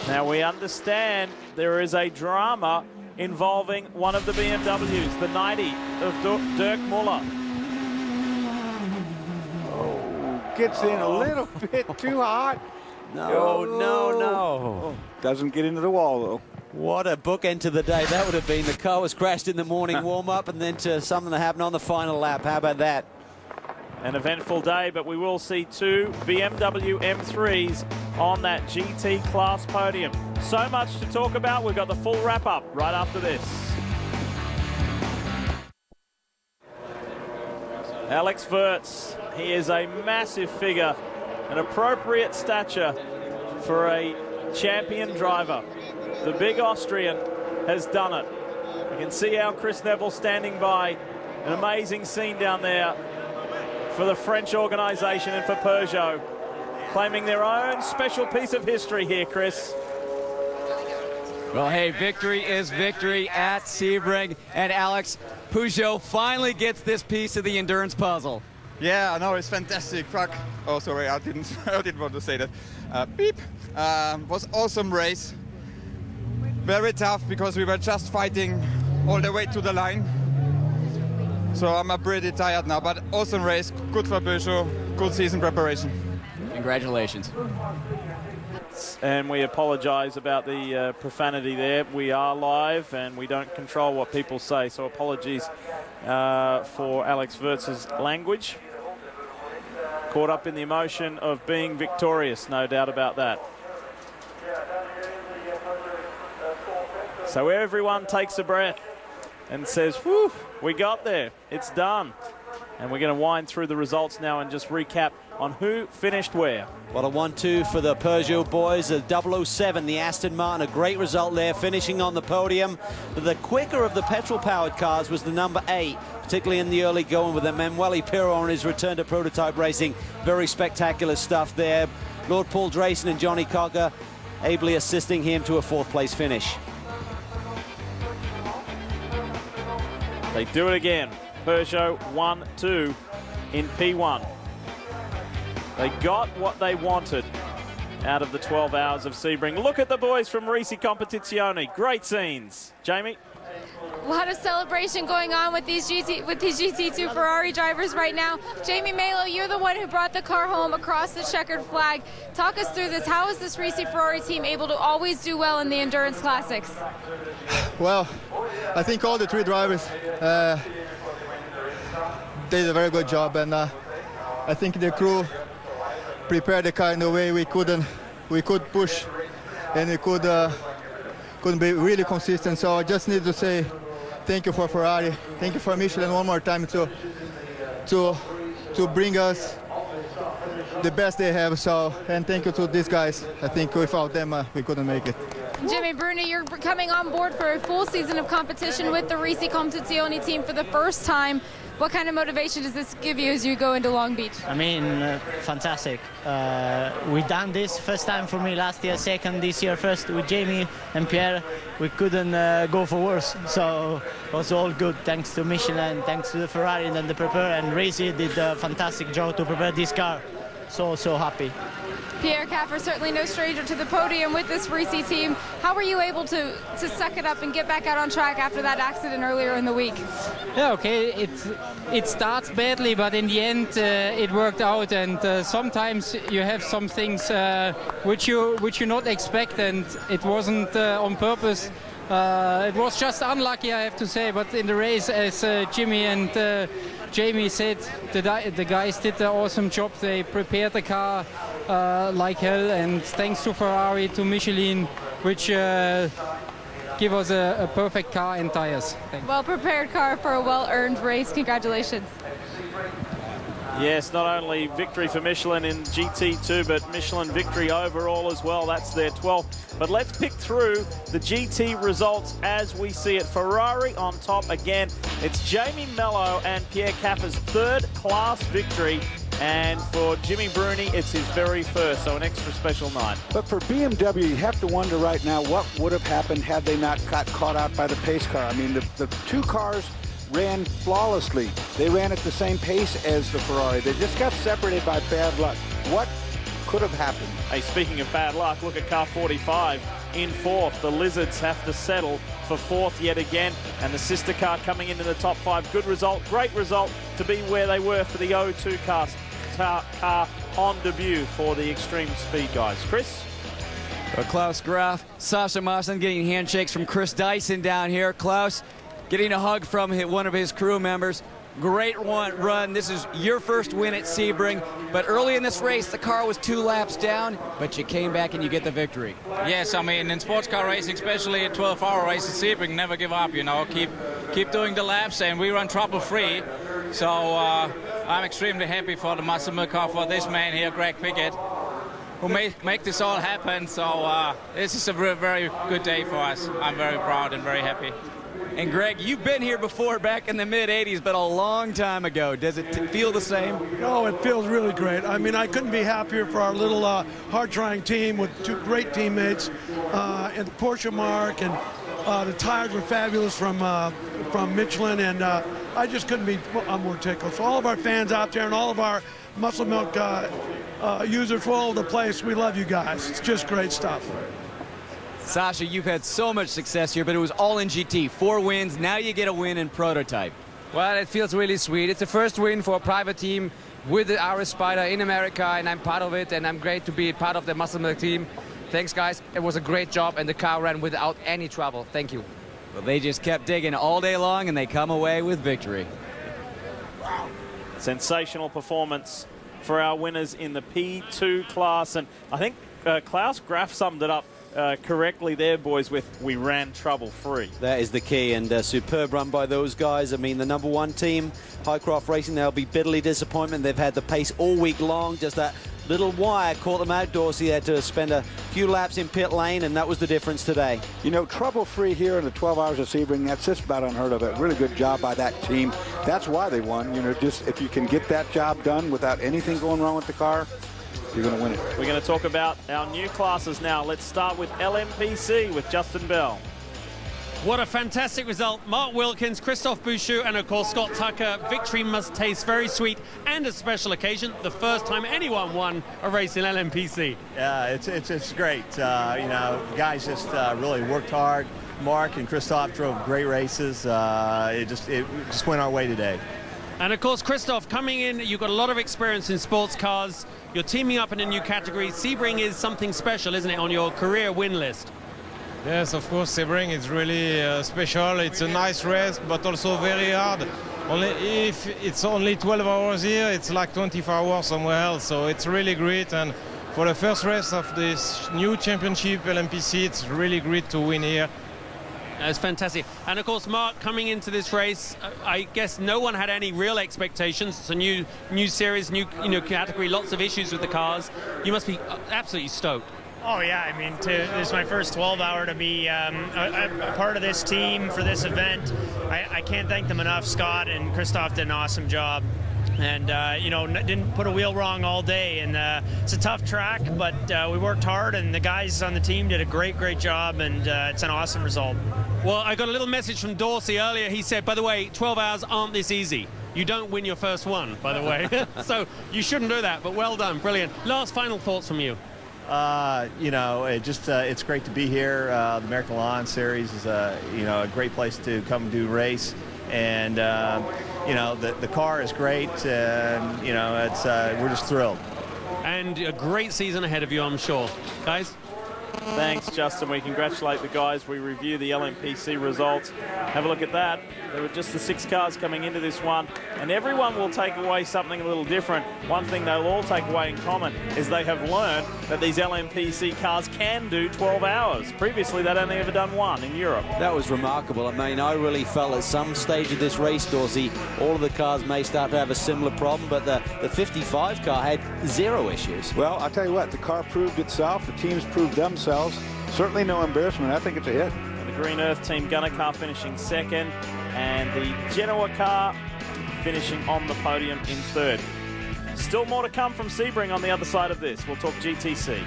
Now we understand there is a drama involving one of the BMWs, the 90 of Dirk Muller. Gets in a little bit too hot. No. Doesn't get into the wall, though. What a bookend to the day that would have been. The car was crashed in the morning warm-up and then to something that happened on the final lap. How about that? An eventful day, but we will see 2 BMW M3s on that GT class podium. So much to talk about. We've got the full wrap-up right after this. Alex Wurz, he is a massive figure, an appropriate stature for a champion driver. The big Austrian has done it. You can see how Chris Neville standing by. An amazing scene down there for the French organisation and for Peugeot, claiming their own special piece of history here, Chris. Well, hey, victory is victory at Sebring, and Alex, Peugeot finally gets this piece of the endurance puzzle. Yeah, no, it's fantastic truck. Oh, sorry, I didn't want to say that. Was awesome race. Very tough because we were just fighting all the way to the line. So I'm pretty tired now, but awesome race, good for Peugeot, good season preparation. Congratulations. And we apologise about the profanity there. We are live and we don't control what people say, so apologies for Alex Wurz's language. Caught up in the emotion of being victorious, no doubt about that. So everyone takes a breath and says, whew, we got there, it's done. And we're going to wind through the results now and just recap on who finished where. Well, a 1-2 for the Peugeot boys. The 007, the Aston Martin, a great result there, finishing on the podium. But the quicker of the petrol-powered cars was the number 8, particularly in the early going with Emanuele Pirro on his return to prototype racing. Very spectacular stuff there. Lord Paul Drayson and Johnny Cogger ably assisting him to a 4th-place finish. They do it again. Peugeot 1-2 in P1. They got what they wanted out of the 12 hours of Sebring. Look at the boys from Racing Competizione. Great scenes. Jamie? A lot of celebration going on with these GT2 Ferrari drivers right now. Jamie Malo, you're the one who brought the car home across the checkered flag. Talk us through this. How is this Racing Ferrari team able to always do well in the endurance classics? Well, I think all the 3 drivers did a very good job, and I think the crew prepared the car in a way we could push, and we couldn't be really consistent. So I just need to say thank you for Ferrari, thank you for Michelin one more time to bring us the best they have. So, and thank you to these guys. I think without them we couldn't make it. Jimmy Bruni, you're coming on board for a full season of competition with the Racing Competizione team for the first time. What kind of motivation does this give you as you go into Long Beach? I mean, fantastic. We done this first time for me last year, second this year, first with Jamie and Pierre. We couldn't go for worse, so it was all good. Thanks to Michelin, thanks to the Ferrari and the prepare, and Racing did a fantastic job to prepare this car. So happy. Pierre Caffer, certainly no stranger to the podium with this Racing team. How were you able to suck it up and get back out on track after that accident earlier in the week? Yeah, okay, it starts badly, but in the end it worked out, and sometimes you have some things which you not expect, and it wasn't on purpose. It was just unlucky, I have to say, but in the race, as Jimmy and Jamie said, the guys did an awesome job. They prepared the car like hell, and thanks to Ferrari, to Michelin, which give us a perfect car and tires. Well-prepared car for a well-earned race. Congratulations. Yes, not only victory for Michelin in GT2, but Michelin victory overall as well. That's their 12th. But let's pick through the GT results as we see it. Ferrari on top again. It's Jamie Mello and Pierre Caffer's 3rd class victory. And for Jimmy Bruni, it's his very first, so an extra special night. But for BMW, you have to wonder right now what would have happened had they not got caught out by the pace car. I mean, the 2 cars ran flawlessly. They ran at the same pace as the Ferrari. They just got separated by bad luck. What could have happened? Hey, speaking of bad luck, look at car 45 in 4th. The Lizards have to settle for 4th yet again, and the sister car coming into the top 5. Good result, great result to be where they were for the 02 car on debut for the Extreme Speed guys. Chris? Klaus Graf, Sasha Marsden getting handshakes from Chris Dyson down here. Klaus getting a hug from one of his crew members. great run. This is your first win at Sebring, but early in this race, the car was 2 laps down, but you came back and you get the victory. Yes, I mean, in sports car racing, especially a 12-hour race at Sebring, never give up, you know, keep doing the laps, and we run trouble-free. So I'm extremely happy for the muscle milk car, for this man here, Greg Pickett, who make this all happen. So this is a very good day for us. I'm very proud and very happy. And Greg, you've been here before back in the mid-'80s, but a long time ago. Does it feel the same? Oh, it feels really great. I mean, I couldn't be happier for our little hard-trying team with 2 great teammates, and Porsche Mark, and the tires were fabulous from Michelin, and I just couldn't be more tickled. So all of our fans out there and all of our muscle milk users from all over the place, we love you guys. It's just great stuff. Sasha, you've had so much success here, but it was all in GT. 4 wins, now you get a win in prototype. Well, it feels really sweet. It's the first win for a private team with the RS Spider in America, and I'm part of it, and I'm great to be part of the muscle milk team. Thanks, guys. It was a great job, and the car ran without any trouble. Thank you. Well, they just kept digging all day long, and they come away with victory. Sensational performance for our winners in the P2 class, and I think Klaus Graf summed it up correctly there, boys, with "we ran trouble-free." That is the key, and a superb run by those guys. I mean, the #1 team, Highcroft Racing, they'll be bitterly disappointed. They've had the pace all week long. Just that little wire caught them out. Dorsey had to spend a few laps in pit lane, and that was the difference today. You know, trouble-free here in the 12 hours of Sebring, that's just about unheard of. A really good job by that team. That's why they won. You know, just if you can get that job done without anything going wrong with the car, you're going to win it. We're going to talk about our new classes now. Let's start with LMPC with Justin Bell. What a fantastic result. Mark Wilkins, Christophe Bouchou, and of course Scott Tucker. Victory must taste very sweet, and a special occasion. The first time anyone won a race in LMPC. Yeah, it's great. You know, guys just really worked hard. Mark and Christophe drove great races. It just went our way today. And of course, Christophe, coming in, you've got a lot of experience in sports cars. You're teaming up in a new category. Sebring is something special, isn't it, on your career win list? Yes, of course, Sebring is really special. It's a nice race, but also very hard. Only if it's only 12 hours here, it's like 24 hours somewhere else. So it's really great. And for the first race of this new championship, LMPC, it's really great to win here. That's fantastic. And of course, Mark, coming into this race, I guess no one had any real expectations. It's a new series, new category, lots of issues with the cars. You must be absolutely stoked. Oh yeah, I mean, this is my first 12-hour to be a part of this team for this event. I can't thank them enough. Scott and Christophe did an awesome job, and you know, didn't put a wheel wrong all day. And it's a tough track, but we worked hard, and the guys on the team did a great job, and it's an awesome result. Well, I got a little message from Dorsey earlier. He said, by the way, 12 hours aren't this easy. You don't win your first one, by the way. So you shouldn't do that, but well done. Brilliant. Last final thoughts from you. You know, it's great to be here. The American Le Mans Series is a great place to come do race, and you know, the car is great, and you know, we're just thrilled. And a great season ahead of you, I'm sure, guys. Thanks, Justin. We congratulate the guys. We review the LMPC results. Have a look at that. There were just the 6 cars coming into this one, and everyone will take away something a little different. One thing they'll all take away in common is they have learned that these LMPC cars can do 12 hours. Previously, they'd only ever done 1 in Europe. That was remarkable. I mean, I really felt at some stage of this race, Dorsey, all of the cars may start to have a similar problem, but the 55 car had 0 issues. Well, I'll tell you what, the car proved itself. The teams proved themselves. Certainly no embarrassment. I think it's a hit. The Green Earth Team Gunner car finishing 2nd, and the Genoa car finishing on the podium in 3rd. Still more to come from Sebring on the other side of this. We'll talk GTC.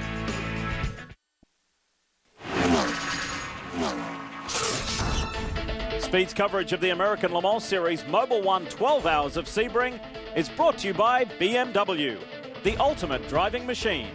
Speed's coverage of the American Le Mans Series Mobil 1 12 Hours of Sebring is brought to you by BMW, the ultimate driving machine.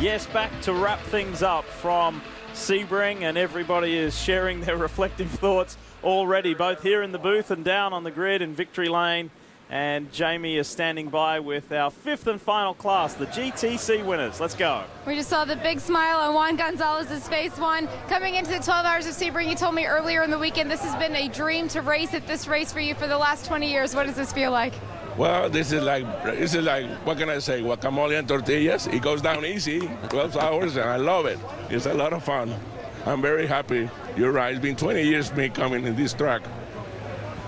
Yes, back to wrap things up from Sebring, and everybody is sharing their reflective thoughts already, both here in the booth and down on the grid in Victory Lane. And Jamie is standing by with our 5th and final class, the GTC winners. Let's go. We just saw the big smile on Juan Gonzalez's face. Juan, coming into the 12 Hours of Sebring, you told me earlier in the weekend this has been a dream to race at this race for you for the last 20 years. What does this feel like? Well, this is like, what can I say, guacamole and tortillas. It goes down easy, 12 hours, and I love it. It's a lot of fun. I'm very happy. You're right, it's been 20 years me coming in this track.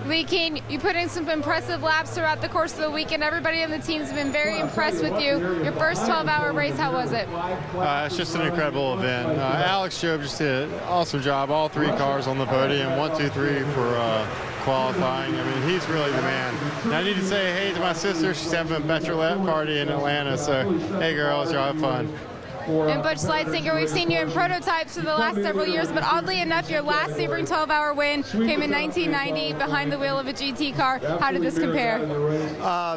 Lee Keen, you put in some impressive laps throughout the course of the weekend. Everybody on the team's been very impressed with you. Your first 12-hour race, how was it? It's just an incredible event. Alex Job just did an awesome job. All 3 cars on the podium, 1, 2, 3 for qualifying. I mean, he's really the man. And I need to say hey to my sister. She's having a bachelorette party in Atlanta. So, hey, girls, y'all have fun. And Butch Leitzinger, we've seen you in prototypes for the last several years, but oddly enough, your last Sebring 12-hour win came in 1990 behind the wheel of a GT car. How did this compare? I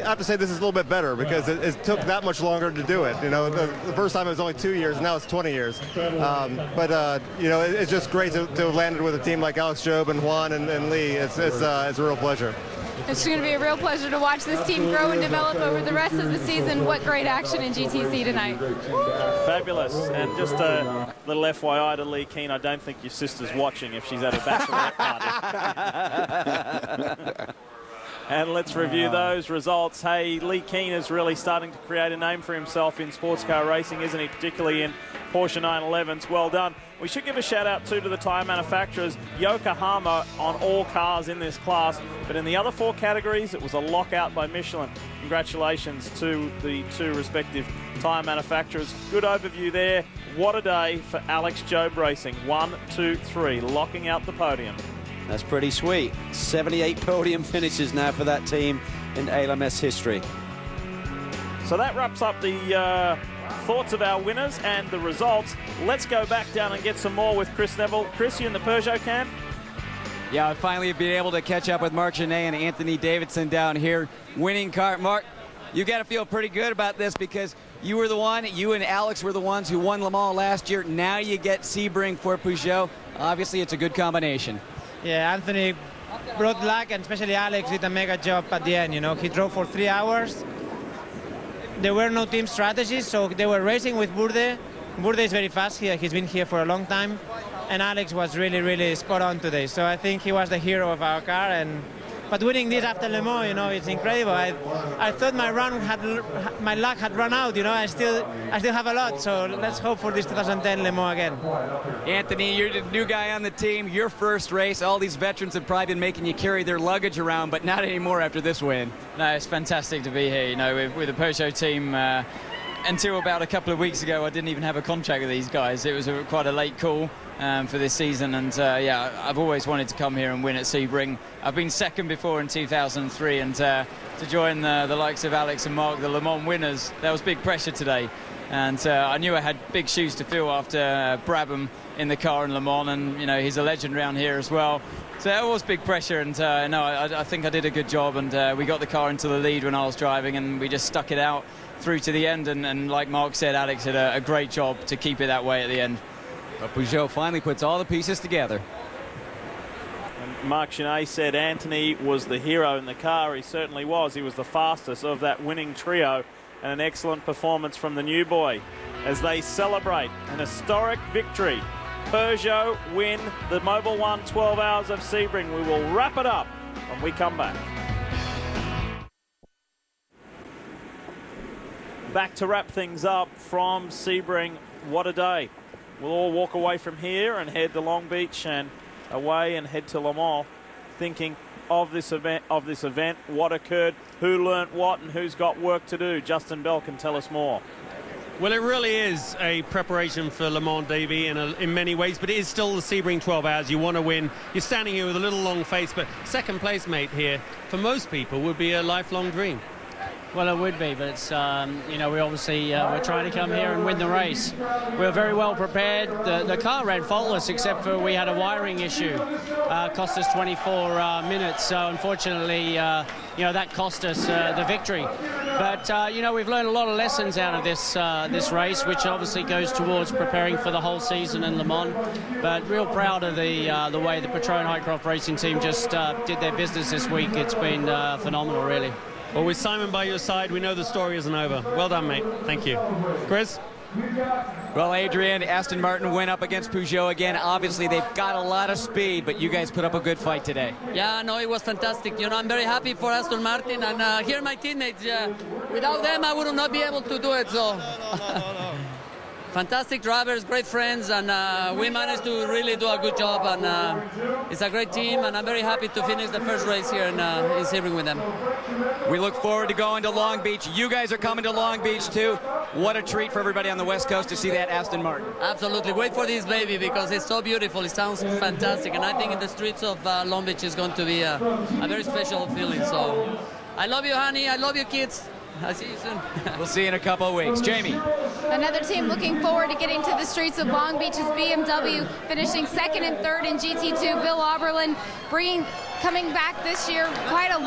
have to say this is a little bit better because it took that much longer to do it. You know, the first time it was only 2 years, now it's 20 years. You know, it's just great to have landed with a team like Alex Job and Juan and Lee. It's a real pleasure. It's going to be a real pleasure to watch this team grow and develop over the rest of the season. What great action in GTC tonight. Fabulous. And just a little FYI to Lee Keen, I don't think your sister's watching if she's at a bachelorette party. And let's review those results. Hey, Lee Keen is really starting to create a name for himself in sports car racing, isn't he? Particularly in Porsche 911s. Well done. We should give a shout out too to the tyre manufacturers. Yokohama on all cars in this class, but in the other 4 categories, it was a lockout by Michelin. Congratulations to the 2 respective tyre manufacturers. Good overview there. What a day for Alex Job Racing. 1, 2, 3, locking out the podium. That's pretty sweet. 78 podium finishes now for that team in ALMS history. So that wraps up the thoughts of our winners and the results. Let's go back down and get some more with Chris Neville. Chris, you in the Peugeot camp? Yeah, I finally be able to catch up with Mark Genet and Anthony Davidson down here. Winning car. Mark, you got to feel pretty good about this because you were the one, you and Alex were the ones who won Le Mans last year. Now you get Sebring for Peugeot. Obviously, it's a good combination. Yeah, Anthony brought luck, and especially Alex did a mega job at the end. You know, he drove for 3 hours. There were no team strategies, so they were racing with Burde. Burde is very fast here. He's been here for a long time. And Alex was really, really spot on today. So I think he was the hero of our car. But winning this after Le Mans, you know, it's incredible. I thought my luck had run out. You know, I still have a lot. So let's hope for this 2010 Le Mans again. Anthony, you're the new guy on the team. Your first race. All these veterans have probably been making you carry their luggage around, but not anymore after this win. No, it's fantastic to be here. You know, with the Peugeot team. Until about a couple of weeks ago, I didn't even have a contract with these guys. It was quite a late call for this season, and yeah, I've always wanted to come here and win at Sebring. I've been second before in 2003, and to join the likes of Alex and Mark, the Le Mans winners, that was big pressure today. And I knew I had big shoes to fill after Brabham in the car in Le Mans, and you know, he's a legend around here as well. So that was big pressure, and no, I think I did a good job, and we got the car into the lead when I was driving, and we just stuck it out through to the end, and like Mark said, Alex did a great job to keep it that way at the end. But Peugeot finally puts all the pieces together. And Mark Genet said Anthony was the hero in the car. He certainly was. He was the fastest of that winning trio, and an excellent performance from the new boy as they celebrate an historic victory. Peugeot win the Mobil 1 12 Hours of Sebring. We will wrap it up when we come back. Back to wrap things up from Sebring. What a day. We'll all walk away from here and head to Long Beach and away and head to Le Mans, thinking of this event, what occurred, who learnt what, and who's got work to do. Justin Bell can tell us more. Well, it really is a preparation for Le Mans, Davey, in many ways, but it is still the Sebring 12 Hours. You want to win. You're standing here with a little long face, but second place, mate, here, for most people, would be a lifelong dream. Well, it would be, but it's, you know, we obviously, we're trying to come here and win the race. We're very well prepared. The car ran faultless, except for we had a wiring issue. Cost us 24 minutes, so unfortunately, you know, that cost us the victory. But, you know, we've learned a lot of lessons out of this race, which obviously goes towards preparing for the whole season in Le Mans. But real proud of the way the Patron Highcroft Racing team just did their business this week. It's been phenomenal, really. Well, with Simon by your side, we know the story isn't over. Well done, mate. Thank you. Chris? Well, Adrian, Aston Martin went up against Peugeot again. Obviously, they've got a lot of speed, but you guys put up a good fight today. Yeah, no, it was fantastic. You know, I'm very happy for Aston Martin, and here are my teammates. Without them, I would not be able to do it, so... Fantastic drivers, great friends, and we managed to really do a good job, and it's a great team, and I'm very happy to finish the first race here in Sebring with them. We look forward to going to Long Beach. You guys are coming to Long Beach too. What a treat for everybody on the West Coast to see that Aston Martin. Absolutely. Wait for this baby because it's so beautiful. It sounds fantastic, and I think in the streets of Long Beach is going to be a very special feeling. So I love you, honey. I love you, kids. I'll see you soon. We'll see you in a couple of weeks. Jamie. Another team looking forward to getting to the streets of Long Beach is BMW, finishing second and third in GT2. Bill Oberlin coming back this year, quite a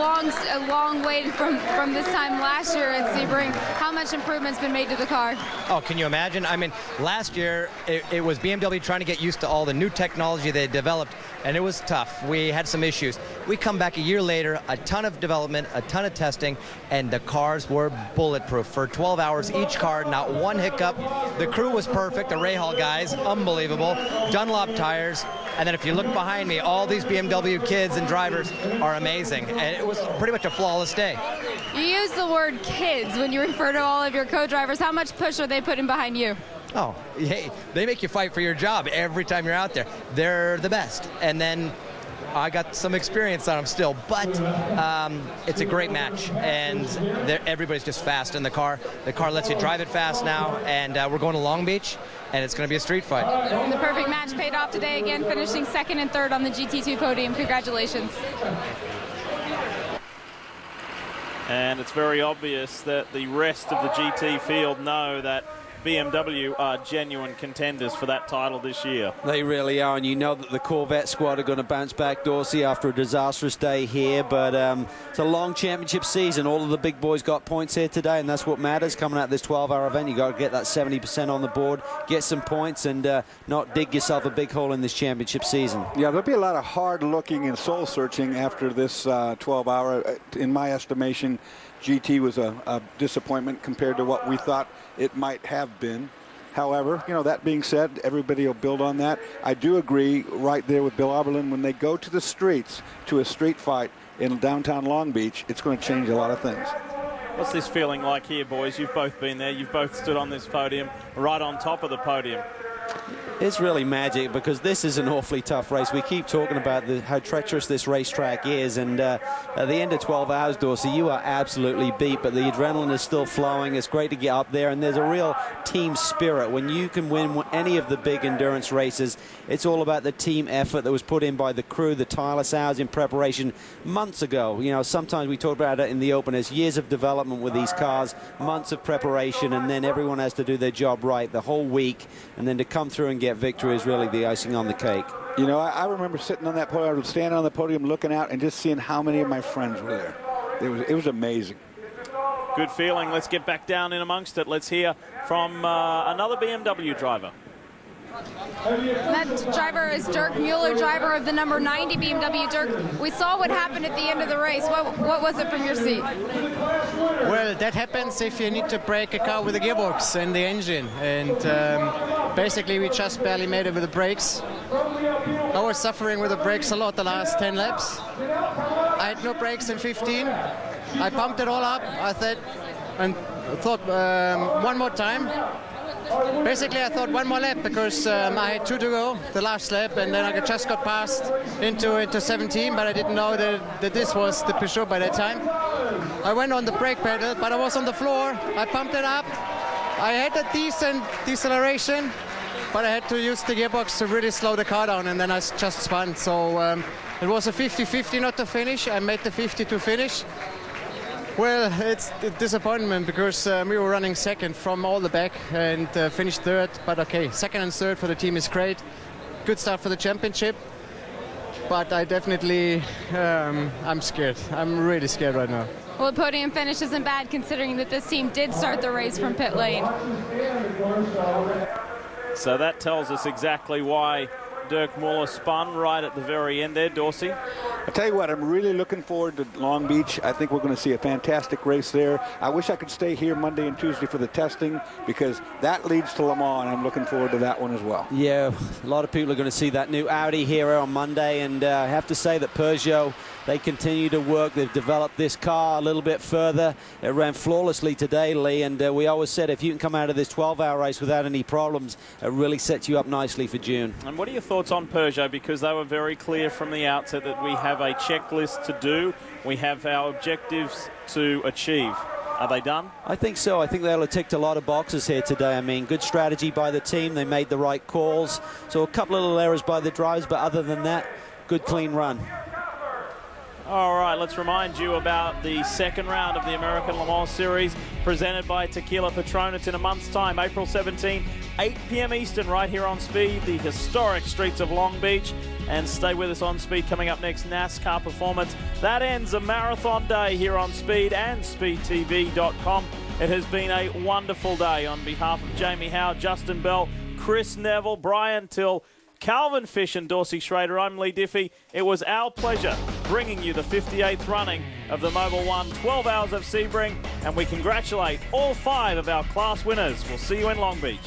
long way from this time last year at Sebring. How much improvement's been made to the car? Oh, can you imagine? I mean, last year it was BMW trying to get used to all the new technology they developed, and it was tough. We had some issues. We come back a year later, a ton of development, a ton of testing, and the cars were bulletproof. For 12 hours, each car, not one hiccup. The crew was perfect, the Rahal guys, unbelievable. Dunlop tires, and then if you look behind me, all these BMW kids and drivers are amazing. And it was pretty much a flawless day. You use the word kids when you refer to all of your co-drivers. How much push are they putting behind you? Oh, hey, they make you fight for your job every time you're out there. They're the best. And then I got some experience on them still, but it's a great match, and everybody's just fast in the car. The car lets you drive it fast now, and we're going to Long Beach, and it's going to be a street fight. The perfect match paid off today again, finishing second and third on the GT2 podium. Congratulations. And it's very obvious that the rest of the GT field know that BMW are genuine contenders for that title this year. They really are, and you know that the Corvette squad are going to bounce back, Dorsey, after a disastrous day here, but it's a long championship season. All of the big boys got points here today, and that's what matters. Coming out of this 12-hour event, you got to get that 70% on the board, get some points, and not dig yourself a big hole in this championship season. Yeah, there'll be a lot of hard looking and soul searching after this 12-hour. In my estimation, GT was a disappointment compared to what we thought it might have been. However, you know, that being said, everybody will build on that. I do agree right there with Bill Oberlin. When they go to the streets, to a street fight in downtown Long Beach, it's going to change a lot of things. What's this feeling like here, boys? You've both been there. You've both stood on this podium, right on top of the podium. It's really magic because this is an awfully tough race. We keep talking about how treacherous this racetrack is, and at the end of 12 hours, Dorsey, you are absolutely beat, but the adrenaline is still flowing. It's great to get up there, and there's a real team spirit. When you can win any of the big endurance races, it's all about the team effort that was put in by the crew, the tireless hours in preparation months ago. You know, sometimes we talk about it in the open as years of development with these cars, months of preparation, and then everyone has to do their job right the whole week, and then to come through and get victory is really the icing on the cake. You know, I remember sitting on that podium, standing on the podium, looking out and just seeing how many of my friends were there. It was amazing. Good feeling. Let's get back down in amongst it. Let's hear from another BMW driver. That driver is Dirk Mueller, driver of the number 90 BMW. Dirk, we saw what happened at the end of the race. What was it from your seat? Well, that happens if you need to break a car with a gearbox and the engine. And basically, we just barely made it with the brakes. I was suffering with the brakes a lot the last 10 laps. I had no brakes in 15. I pumped it all up. I thought one more time. Basically, I thought one more lap because I had 2 to go, the last lap, and then I just got passed into 17, but I didn't know that this was the Peugeot by that time. I went on the brake pedal, but I was on the floor. I pumped it up. I had a decent deceleration, but I had to use the gearbox to really slow the car down, and then I just spun. So it was a 50-50 not to finish. I made the 50 to finish. Well, it's a disappointment because we were running second from all the back and finished third. But okay, second and third for the team is great. Good start for the championship. But I definitely, I'm scared. I'm really scared right now. Well, the podium finish isn't bad considering that this team did start the race from pit lane. So that tells us exactly why Dirk Muller spun right at the very end there, Dorsey. I tell you what, I'm really looking forward to Long Beach. I think we're going to see a fantastic race there. I wish I could stay here Monday and Tuesday for the testing because that leads to Le Mans, and I'm looking forward to that one as well. Yeah, a lot of people are going to see that new Audi here on Monday, and I have to say that Peugeot, they continue to work. They've developed this car a little bit further. It ran flawlessly today, Lee, and we always said if you can come out of this 12-hour race without any problems, it really sets you up nicely for June. And what are your thoughts on Peugeot? Because they were very clear from the outset that we have a checklist to do. We have our objectives to achieve. Are they done? I think so. I think they'll have ticked a lot of boxes here today. I mean, good strategy by the team. They made the right calls. So a couple of little errors by the drivers, but other than that, good clean run. All right, let's remind you about the second round of the American Le Mans Series presented by Tequila Patron. It's in a month's time, April 17, 8 p.m. Eastern, right here on Speed, the historic streets of Long Beach. And stay with us on Speed. Coming up next, NASCAR Performance. That ends a marathon day here on Speed and SpeedTV.com. It has been a wonderful day. On behalf of Jamie Howe, Justin Bell, Chris Neville, Brian Till, Calvin Fish and Dorsey Schrader, I'm Lee Diffie. It was our pleasure bringing you the 58th running of the Mobil 1 12 Hours of Sebring, and we congratulate all 5 of our class winners. We'll see you in Long Beach.